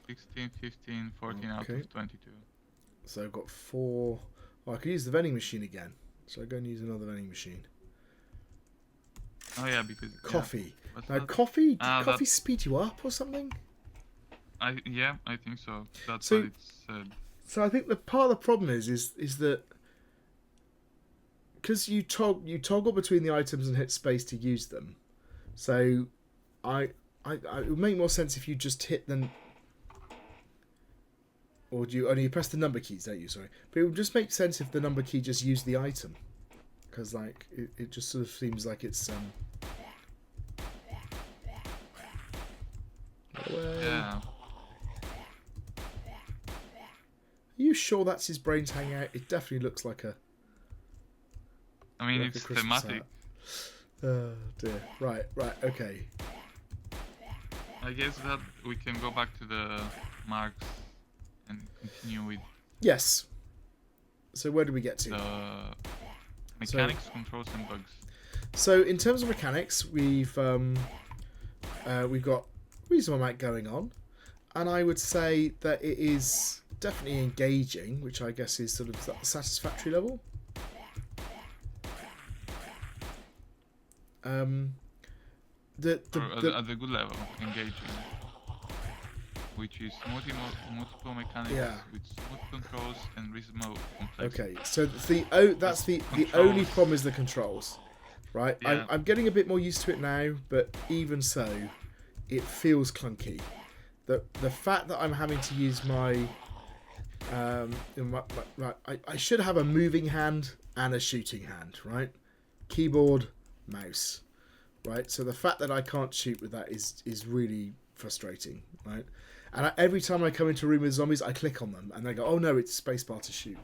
16, 15, 14 out Okay. of 22. So I've got 4. Oh, I could use the vending machine again. So I go and use another vending machine. Oh yeah, because Coffee. Yeah. What's Now, that? coffee. Did Ah, coffee speed you up or something? I think so. That's So- what it said. So I think the part of the problem is that because you toggle between the items and hit space to use them. So it would make more sense if you just hit them. Or do you only press the number keys, don't you? Sorry, but it would just make sense if the number key just used the item, because like it just sort of seems like it's Yeah. Are you sure that's his brains hanging out? It definitely looks like a. I mean, like a it's Christmas thematic. hat. Oh dear. Right. Okay. I guess that we can go back to the marks and continue with Yes. So where do we get to? the mechanics, controls, and bugs. So in terms of mechanics, we've got a reasonable amount going on. and I would say that it is definitely engaging, which I guess is sort of the satisfactory level. At the good level, engaging, which is multiple mechanics with smooth controls and reasonable complexity. Okay, so that's the only problem is the controls, right? Yeah. I'm getting a bit more used to it now, but even so, it feels clunky. The fact that I'm having to use my I should have a moving hand and a shooting hand, right? Keyboard, mouse, right? So the fact that I can't shoot with that is really frustrating, right? And every time I come into a room with zombies, I click on them and they go, oh no, it's spacebar to shoot.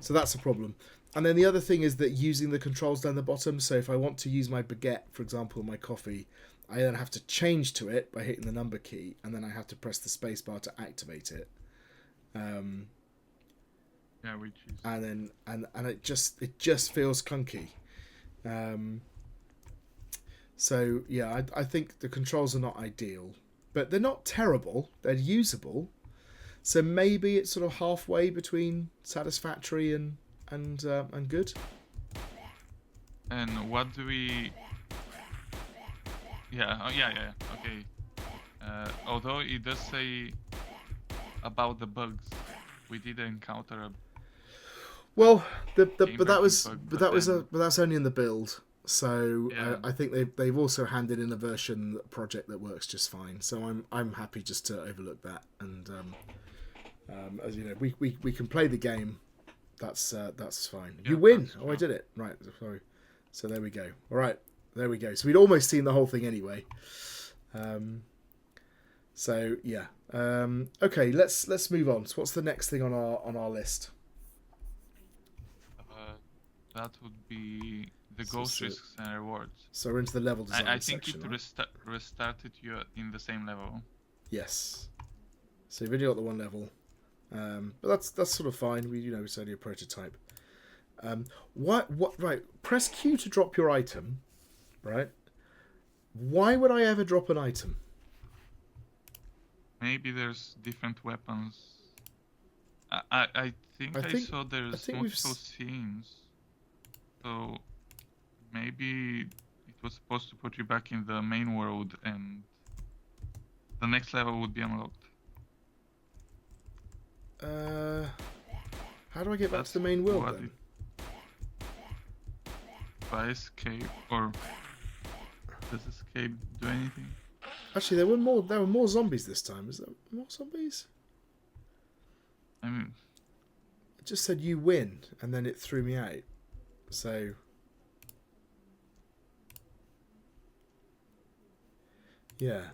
So that's a problem. And then the other thing is that using the controls down the bottom, so if I want to use my baguette, for example, my coffee, I then have to change to it by hitting the number key, and then I have to press the spacebar to activate it. Which is... And it just feels clunky. So yeah, I think the controls are not ideal, but they're not terrible. They're usable. So maybe it's sort of halfway between satisfactory and good. And what do we? Yeah. Okay. Although it does say about the bugs, we did encounter a. Well, but that's only in the build. So I think they've also handed in a version project that works just fine. So I'm happy just to overlook that, and as you know, we can play the game. That's fine. Yeah, you win. Oh, I did it right. Sorry. So there we go. All right, there we go. So we'd almost seen the whole thing anyway. So yeah. Okay, let's move on. So what's the next thing on our list? That would be the ghost risks and rewards. So we're into the level design I think section, it restarted you in the same level. Yes. So you've only got the one level, but that's sort of fine. It's only a prototype. What? Right. Press Q to drop your item. Right. Why would I ever drop an item? Maybe there's different weapons. I think I saw there's multiple scenes. So maybe it was supposed to put you back in the main world and the next level would be unlocked. How do I get back to the main world then? By escape, or does escape do anything? Actually, there were more zombies this time. Is there more zombies? I mean, it just said you win, and then it threw me out. So yeah.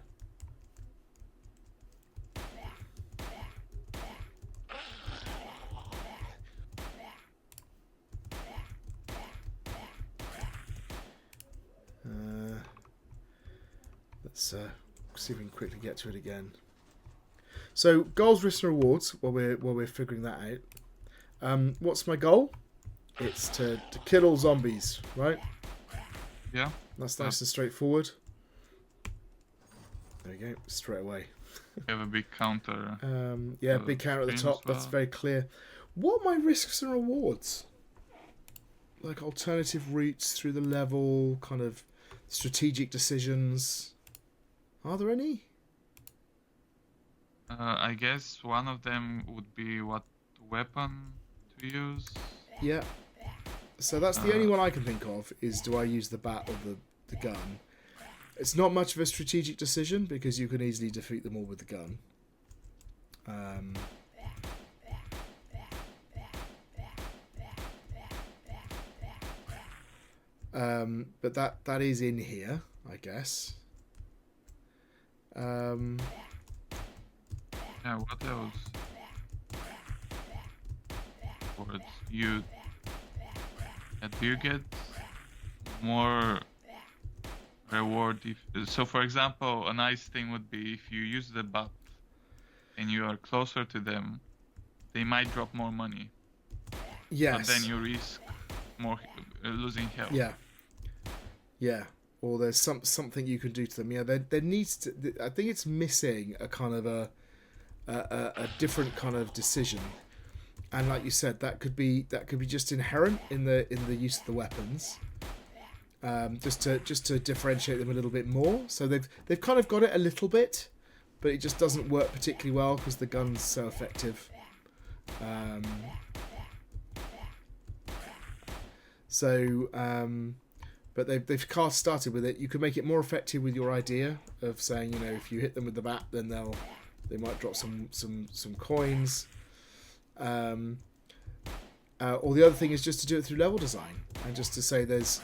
Let's see if we can quickly get to it again. So goals, risks, and rewards. While we're figuring that out, what's my goal? It's to kill all zombies, right? Yeah. That's nice and straightforward. There you go, straight away. You have a big counter. Big counter at the top. Well. That's very clear. What are my risks and rewards? Like alternative routes through the level, kind of strategic decisions. Are there any? I guess one of them would be what weapon to use. Yeah. So that's the only one I can think of, is do I use the bat or the gun? It's not much of a strategic decision because you can easily defeat them all with the gun. But that is in here, I guess. Yeah, what else? Do you get more reward if? So, for example, a nice thing would be if you use the bat and you are closer to them, they might drop more money. Yes. But then you risk more losing health. Yeah. Yeah. or there's something you can do to them. Yeah, there needs to. I think it's missing a kind of a different kind of decision. And like you said, that could be just inherent in the use of the weapons, just to differentiate them a little bit more. So they've kind of got it a little bit, but it just doesn't work particularly well because the gun's so effective. But they've cast started with it. You can make it more effective with your idea of saying, if you hit them with the bat, then they might drop some coins. Or the other thing is just to do it through level design and just to say there's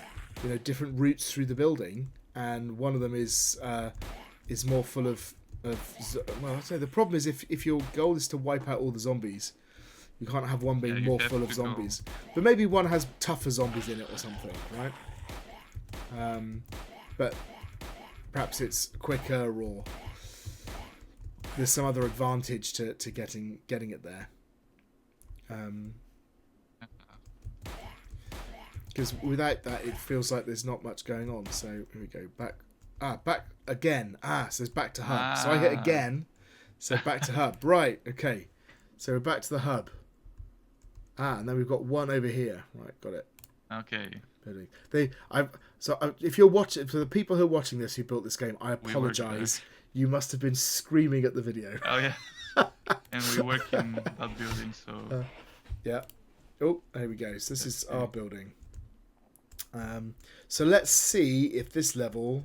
different routes through the building, and one of them is more full of well, I'd say the problem is if your goal is to wipe out all the zombies, you can't have one being more full of zombies. But maybe one has tougher zombies in it or something, right? But perhaps it's quicker, or there's some other advantage to getting it there. Because without that, it feels like there's not much going on. So here we go. Back again. So it's back to hub. So I hit again. So back to hub. Right. Okay. So we're back to the hub. And then we've got one over here. Right. Got it. Okay. If you're watching, for the people who are watching this who built this game, I apologise. You must have been screaming at the video. Oh yeah. And we work in that building, so. Yeah. Oh, there we go. So this is our building. So let's see if this level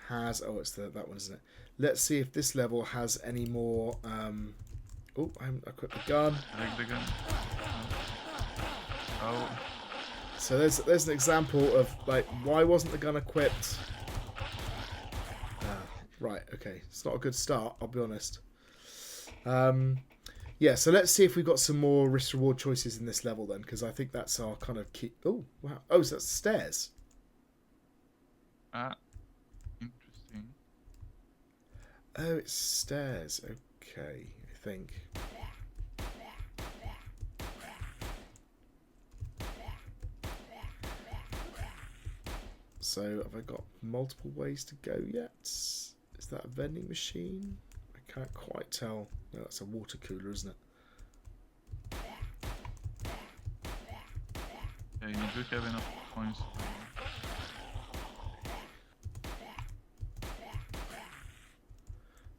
has. Oh, it's that one, isn't it? Let's see if this level has any more. Oh, I equipped the gun. The gun. Oh. So there's an example of why wasn't the gun equipped? Right. Okay. It's not a good start. I'll be honest. Yeah, so let's see if we've got some more risk-reward choices in this level then, because I think that's our kind of key. Oh, wow. Oh, so that's stairs. Interesting. Oh, it's stairs. Okay, I think. So, have I got multiple ways to go yet? Is that a vending machine? I can't quite tell. No, that's a water cooler, isn't it? Yeah, you do have enough coins.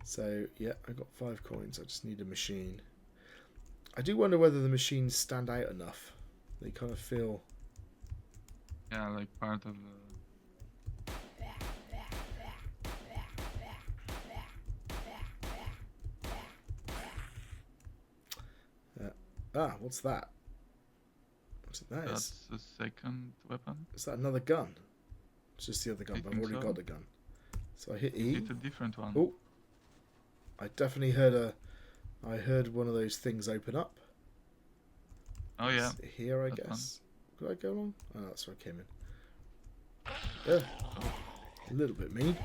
So, yeah, I got 5 coins. I just need a machine. I do wonder whether the machines stand out enough. They kind of feel... Yeah, like part of the... what's that? What's it? That's the second weapon. Is that another gun? It's just the other gun, but I've already got the gun. So I hit E. It's a different one. Oh, I definitely heard I heard one of those things open up. Oh yeah. It's here, I guess. Could I go along? Oh, that's where I came in. A little bit mean.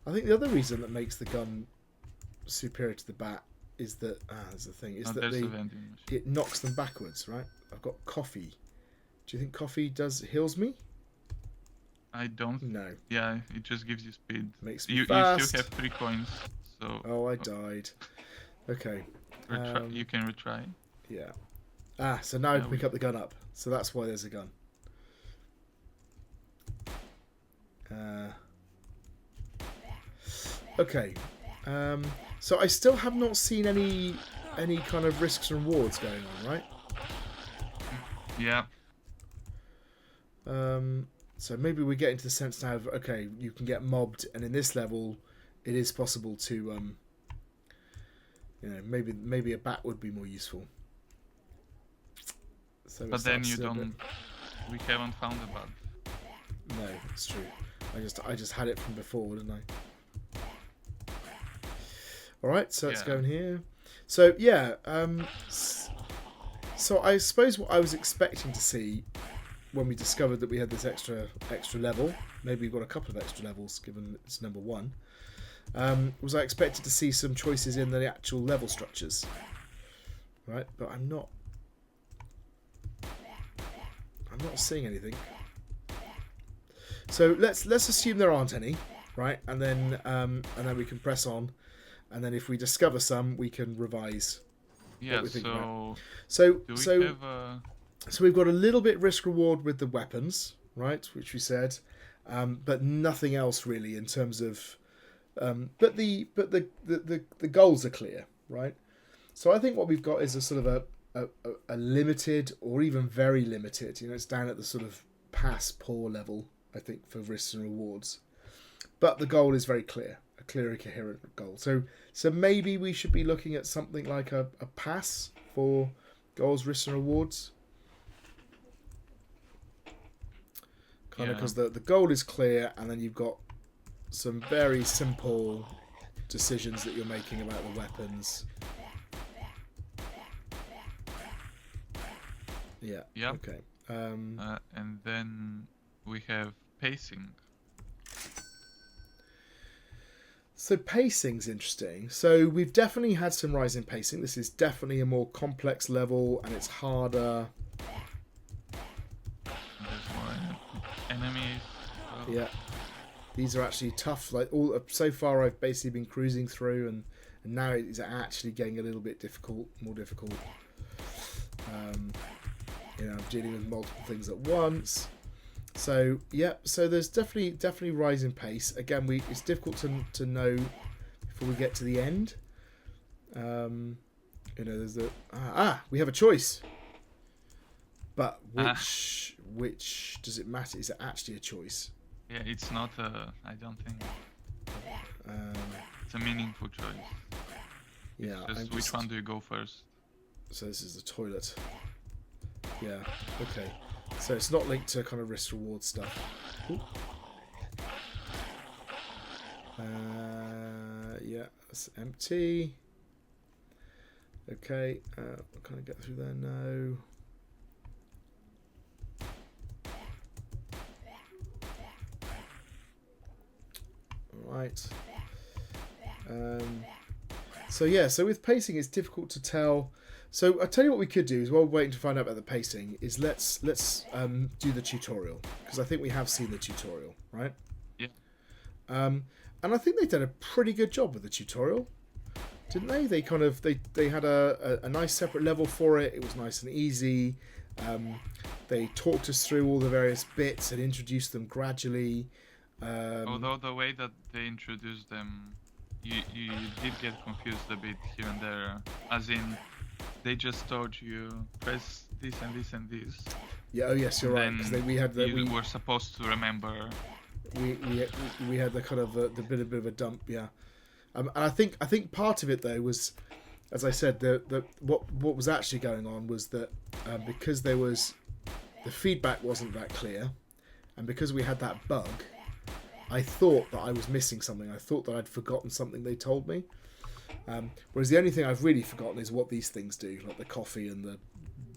I think the other reason that makes the gun superior to the bat is that that's the thing, is that it knocks them backwards, right? I've got coffee. Do you think coffee heals me? I don't. No. Yeah, it just gives you speed. Makes me you fast. You still have 3 coins, so. Oh, I died. Okay. You can retry. Yeah. So now I can pick up the gun up. So that's why there's a gun. Okay. So I still have not seen any kind of risks and rewards going on, right? Yeah. So maybe we're getting to the sense now of, okay, you can get mobbed, and in this level, it is possible to, maybe a bat would be more useful. So but then you don't. We haven't found a bat. No, it's true. I just had it from before, didn't I? All right, so let's go in here. So yeah, so I suppose what I was expecting to see when we discovered that we had this extra level, maybe we've got a couple of extra levels given it's number 1, was I expected to see some choices in the actual level structures, right? But I'm not. not seeing anything. So let's assume there aren't any, right? And then we can press on, and then if we discover some, we can revise. Yeah. What we think about. So We've got a little bit risk reward with the weapons, right? Which we said, but nothing else really in terms of. But the goals are clear, right? So I think what we've got is a sort of a limited or even very limited. It's down at the sort of pass poor level, I think, for risks and rewards. But the goal is very clear, a clear and coherent goal. So maybe we should be looking at something like a pass for goals, risks and rewards. Kind of because the goal is clear, and then you've got some very simple decisions that you're making about the weapons. Yeah. Yep. Okay. And then we have pacing. So pacing's interesting. So we've definitely had some rise in pacing. This is definitely a more complex level, and it's harder. There's more enemies. Yeah. These are actually tough. Like so far, I've basically been cruising through, and now it's actually getting a little bit more difficult. I'm dealing with multiple things at once. So yeah, so there's definitely rise in pace. Again, it's difficult to know before we get to the end. There's we have a choice, but which does it matter? Is it actually a choice? Yeah, it's not I don't think it's a meaningful choice. Yeah. Just which one do you go first? So this is the toilet. Yeah. Okay. So it's not linked to kind of risk reward stuff. Ooh. Yeah, that's empty. Okay. Can I get through there? No. Right. So with pacing, it's difficult to tell. So I'll tell you what we could do is, while we're waiting to find out about the pacing, is let's do the tutorial, because I think we have seen the tutorial, right? Yeah. And I think they've done a pretty good job with the tutorial, didn't they? They kind of they had a nice separate level for it. It was nice and easy. They talked us through all the various bits and introduced them gradually. Although the way that they introduced them, you did get confused a bit here and there, as in they just told you press this and this and this. Yeah. Oh yes, you're right. Because we were supposed to remember. We had the kind of the bit of a dump. Yeah. And I think part of it though was, as I said, what was actually going on was that because the feedback wasn't that clear, and because we had that bug, I thought that I was missing something. I thought that I'd forgotten something they told me. Whereas the only thing I've really forgotten is what these things do, like the coffee and the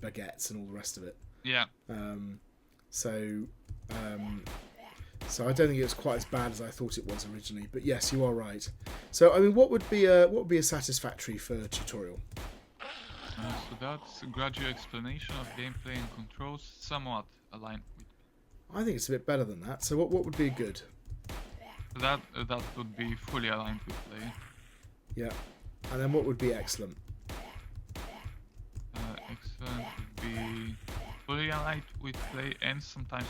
baguettes and all the rest of it. Yeah. So I don't think it was quite as bad as I thought it was originally. But yes, you are right. So I mean, what would be a satisfactory for a tutorial? So that's a gradual explanation of gameplay and controls, somewhat aligned with. I think it's a bit better than that. So what would be good? That would be fully aligned with play. Yeah. And then what would be excellent? Excellent would be fully aligned with play and sometimes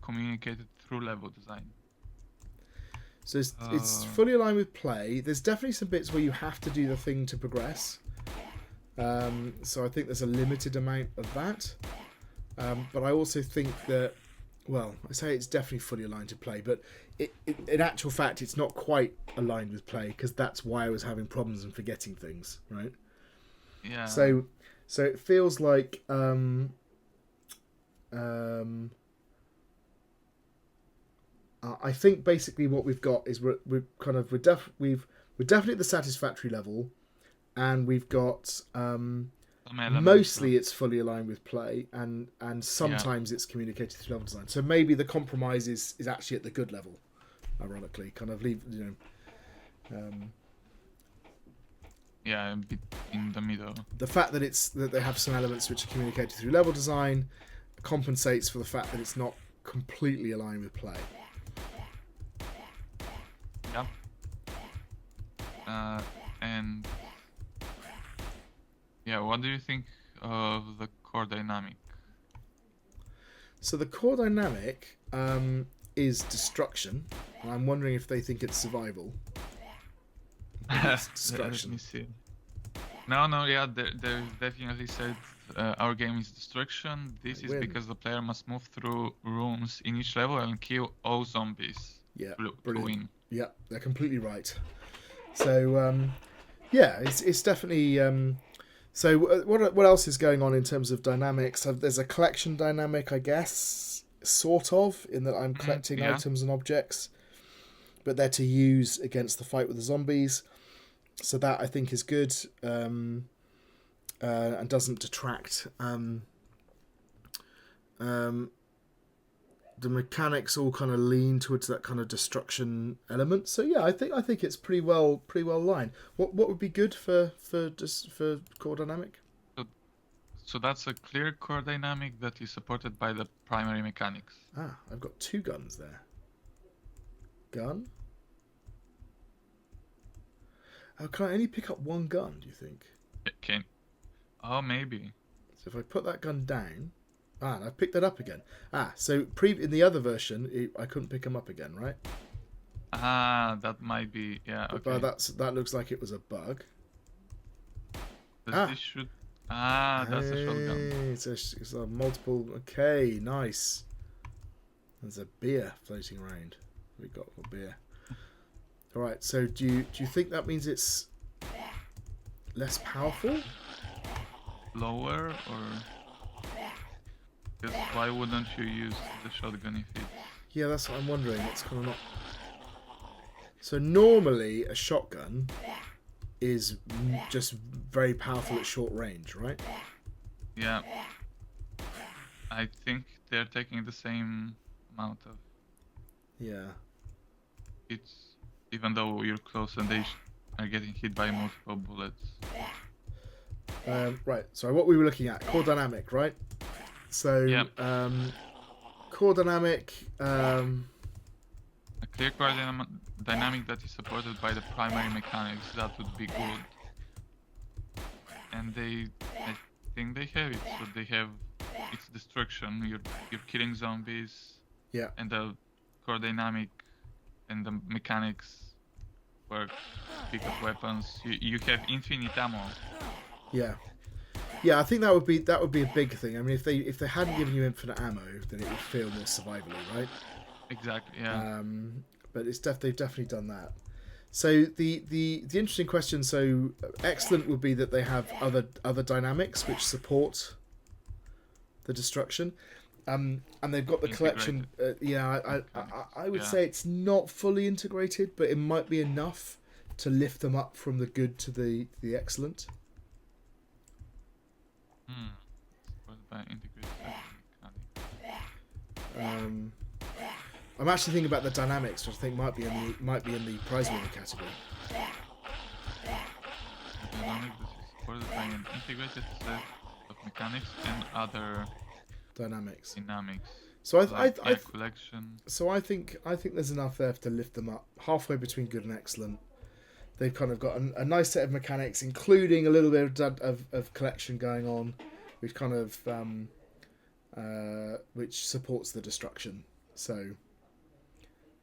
communicated through level design. So it's fully aligned with play. There's definitely some bits where you have to do the thing to progress. So I think there's a limited amount of that. But I also think that, well, I say it's definitely fully aligned to play, but in actual fact, it's not quite aligned with play, because that's why I was having problems and forgetting things, right? Yeah. So it feels like I think basically what we've got is we're definitely at the satisfactory level, and we've got mostly it's fully aligned with play, and sometimes it's communicated through level design. So maybe the compromise is actually at the good level, ironically, kind of leave a bit in the middle. The fact that they have some elements which are communicated through level design, compensates for the fact that it's not completely aligned with play. Yep. And yeah, what do you think of the core dynamic? So the core dynamic is destruction. And I'm wondering if they think it's survival. It's destruction. Let me see. No, yeah, they definitely said our game is destruction. This is because the player must move through rooms in each level and kill all zombies. Yeah, to brilliant. win. Yeah, they're completely right. So yeah, it's definitely. So what else is going on in terms of dynamics? There's a collection dynamic, I guess, sort of, in that I'm collecting items and objects, but they're to use against the fight with the zombies. So that I think is good, and doesn't detract. The mechanics all kind of lean towards that kind of destruction element. So yeah, I think it's pretty well aligned. What would be good for core dynamic? So that's a clear core dynamic that is supported by the primary mechanics. Ah, I've got 2 guns there. Gun. Oh, can I only pick up 1 gun? Do you think? Okay. Oh, maybe. So if I put that gun down. Ah, and I've picked that up again. Ah, so in the other version, I couldn't pick them up again, right? Ah, that might be, yeah, okay. But that looks like it was a bug. This should... Ah, that's a shotgun. It's a multiple... Okay, nice. There's a beer floating around. We got a beer. All right, so do you think that means it's less powerful? Lower, or... Because why wouldn't you use the shotgun if it's... Yeah, that's what I'm wondering. It's kind of not... So normally a shotgun is just very powerful at short range, right? Yeah. I think they're taking the same amount of... Yeah. It's... Even though you're close and they are getting hit by multiple bullets. Right, so what we were looking at, core dynamic, right? So, core dynamic... A clear core dynamic that is supported by the primary mechanics, that would be good. And I think they have it. So they have its destruction. You're killing zombies. Yeah. And the core dynamic and the mechanics work. Pick up weapons. You have infinite ammo. Yeah. Yeah, I think that would be a big thing. I mean, if they hadn't given you infinite ammo, then it would feel more survivally, right? Exactly. Yeah. But they've definitely done that. So the interesting question. So excellent would be that they have other dynamics which support the destruction, and they've got the collection. I would say it's not fully integrated, but it might be enough to lift them up from the good to the excellent. I'm actually thinking about the dynamics, which I think might be in the prize winning category. The dynamic that is supported by an integrated set of mechanics and other dynamics. So collection. So I think there's enough there to lift them up halfway between good and excellent. They've kind of got a nice set of mechanics, including a little bit of collection going on, which kind of which supports the destruction. So,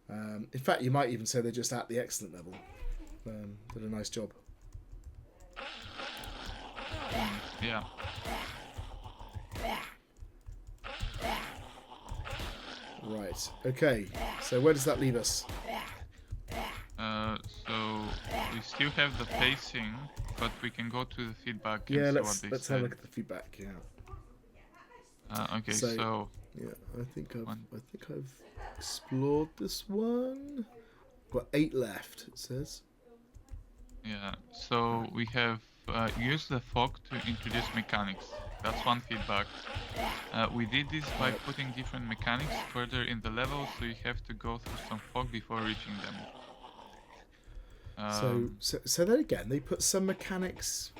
in fact, you might even say they're just at the excellent level. Did a nice job. Yeah. Right. Okay. So where does that leave us? So we still have the pacing, but we can go to the feedback. Yeah, and let's see what have a look at the feedback. Yeah. Okay. So yeah, I think I've explored this one. Got 8 left. It says. Yeah. So we have used the fog to introduce mechanics. That's one feedback. We did this by putting different mechanics further in the level, so you have to go through some fog before reaching them. So that again, they put some mechanics.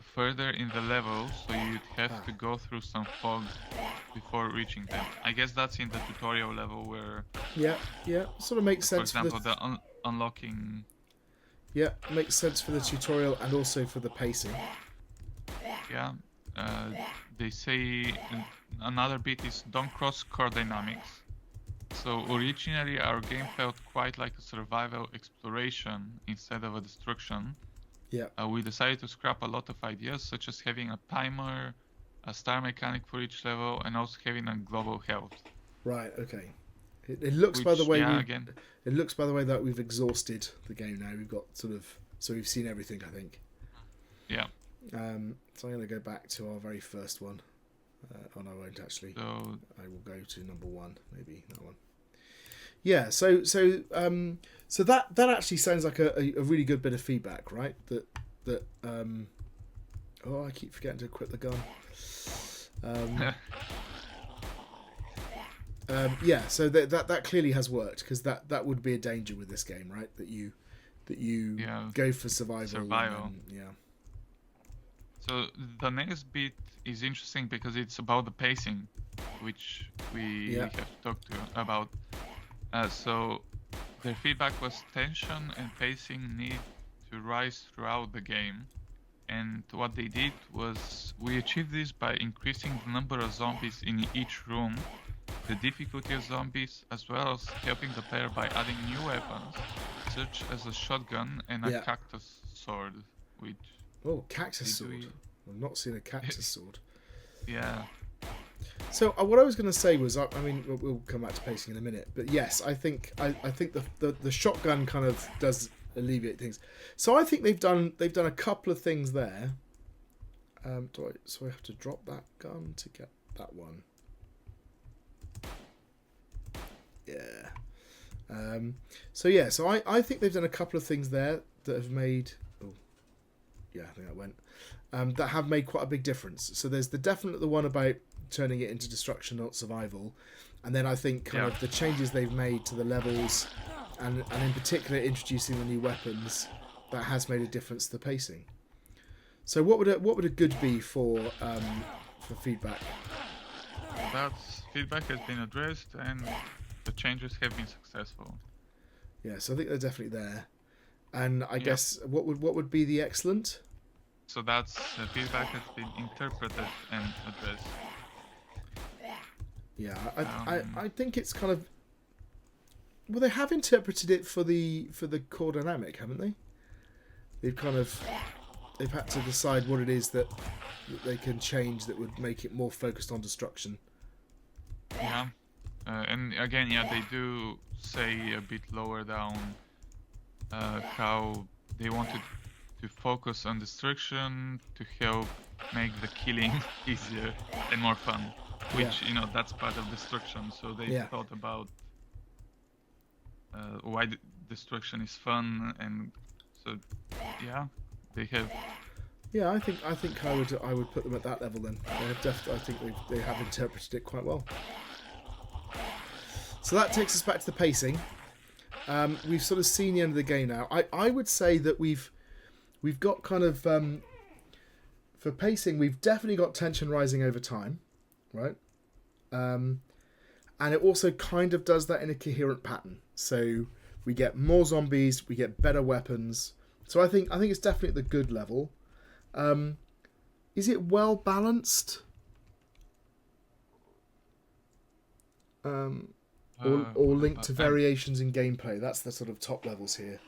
further in the level, so you'd have to go through some fog before reaching them. I guess that's in the tutorial level where, Yeah, sort of makes for sense. example, the unlocking. Yeah, makes sense for the tutorial and also for the pacing. Yeah, they say another bit is don't cross core dynamics. So originally our game felt quite like a survival exploration instead of a destruction. Yeah. We decided to scrap a lot of ideas, such as having a timer, a star mechanic for each level, and also having a global health. Right. Okay. It looks, by the way, again, it looks, by the way, that we've exhausted the game now. We've got so we've seen everything, I think. Yeah. So I'm going to go back to our very first one. No, I won't actually. So I will go to number 1, maybe that one. Yeah. So that actually sounds like a really good bit of feedback, right? That I keep forgetting to equip the gun. Yeah, so that clearly has worked, because that would be a danger with this game, right? That you go for survival. Yeah. So the next bit is interesting because it's about the pacing, which we have talked about. So their feedback was tension and pacing need to rise throughout the game. And what they did was, we achieved this by increasing the number of zombies in each room, the difficulty of zombies, as well as helping the player by adding new weapons, such as a shotgun and a cactus sword, which... Oh, cactus sword. I've not seen a cactus sword. Yeah. So what I was going to say was, I mean, we'll come back to pacing in a minute, but yes, I think the shotgun kind of does alleviate things. So I think they've done a couple of things there. So I have to drop that gun to get that one. Yeah. So I think they've done a couple of things there that have made. Oh, yeah, I think that went. That have made quite a big difference. So there's the one about turning it into destruction, not survival, and then I think kind of the changes they've made to the levels, and in particular introducing the new weapons, that has made a difference to the pacing. So what would a good be for feedback? That feedback has been addressed and the changes have been successful. Yeah, so I think they're definitely there. And I guess what would be the excellent? So that's feedback has been interpreted and addressed. Yeah, I think it's kind of, well, they have interpreted it for the core dynamic, haven't they? They've had to decide what it is that they can change that would make it more focused on destruction. Yeah, and again, they do say a bit lower down how they wanted to focus on destruction to help make the killing easier and more fun, which that's part of destruction. So they thought about why destruction is fun, and so they have. Yeah, I think I would put them at that level then. I think they have interpreted it quite well. So that takes us back to the pacing. We've sort of seen the end of the game now. I would say that we've got kind of for pacing, we've definitely got tension rising over time, right? And it also kind of does that in a coherent pattern. So we get more zombies, we get better weapons. So I think it's definitely at the good level. Is it well balanced? Or linked to variations in gameplay? That's the sort of top levels here.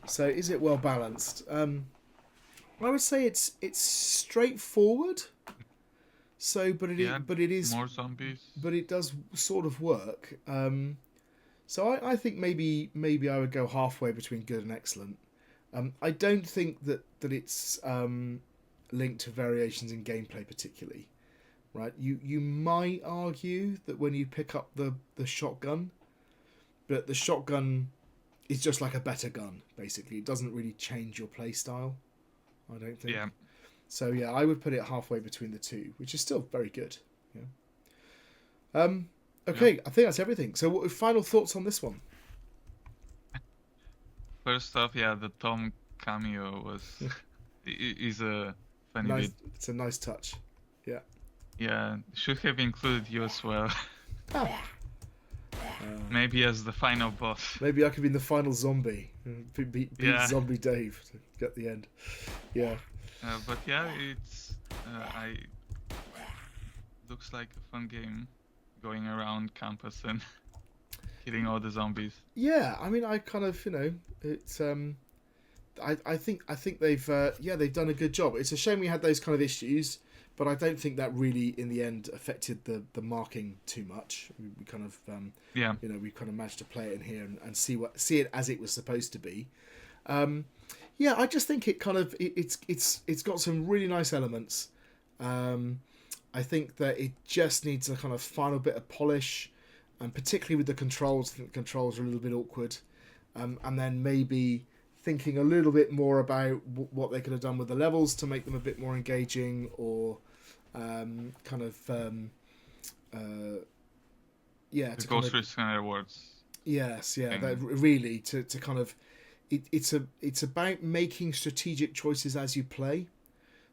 So is it well balanced? I would say it's straightforward. So, but it is more zombies. But it does sort of work. So I think maybe I would go halfway between good and excellent. I don't think that it's linked to variations in gameplay particularly. Right, you might argue that when you pick up the shotgun, but the shotgun is just like a better gun, basically. It doesn't really change your play style, I don't think. Yeah. So I would put it halfway between the two, which is still very good. Yeah. Okay, I think that's everything. So what final thoughts on this one? First off, the Tom cameo is a funny nice. bit. It's a nice touch. Yeah. Yeah, should have included you as well. Maybe as the final boss. Maybe I could be in the final zombie. Beat Zombie Dave to get the end. Yeah. But yeah, it's looks like a fun game, going around campus and killing all the zombies. Yeah, I mean, I kind of, it's I think they've they've done a good job. It's a shame we had those kind of issues, but I don't think that really in the end affected the marking too much. We kind of we kind of managed to play it in here and see it as it was supposed to be. I just think it kind of it's got some really nice elements. I think that it just needs a kind of final bit of polish, and particularly with the controls. I think the controls are a little bit awkward, and then maybe thinking a little bit more about what they could have done with the levels to make them a bit more engaging, or the Ghost Risks and Rewards. Yes, yeah, that really to kind of it's about making strategic choices as you play.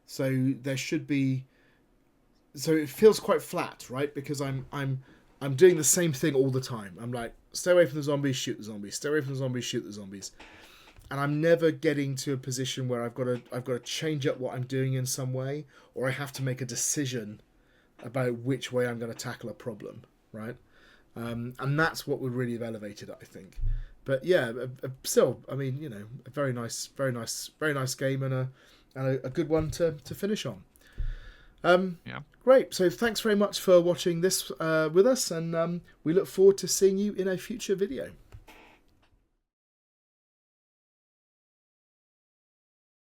So there should be. So it feels quite flat, right? Because I'm doing the same thing all the time. I'm like, stay away from the zombies, shoot the zombies. Stay away from the zombies, shoot the zombies. And I'm never getting to a position where I've got to change up what I'm doing in some way, or I have to make a decision about which way I'm going to tackle a problem, right? And that's what would really have elevated it, I think. But yeah, still, I mean, a very nice game and a good one to finish on. Great. So thanks very much for watching this with us, and we look forward to seeing you in a future video.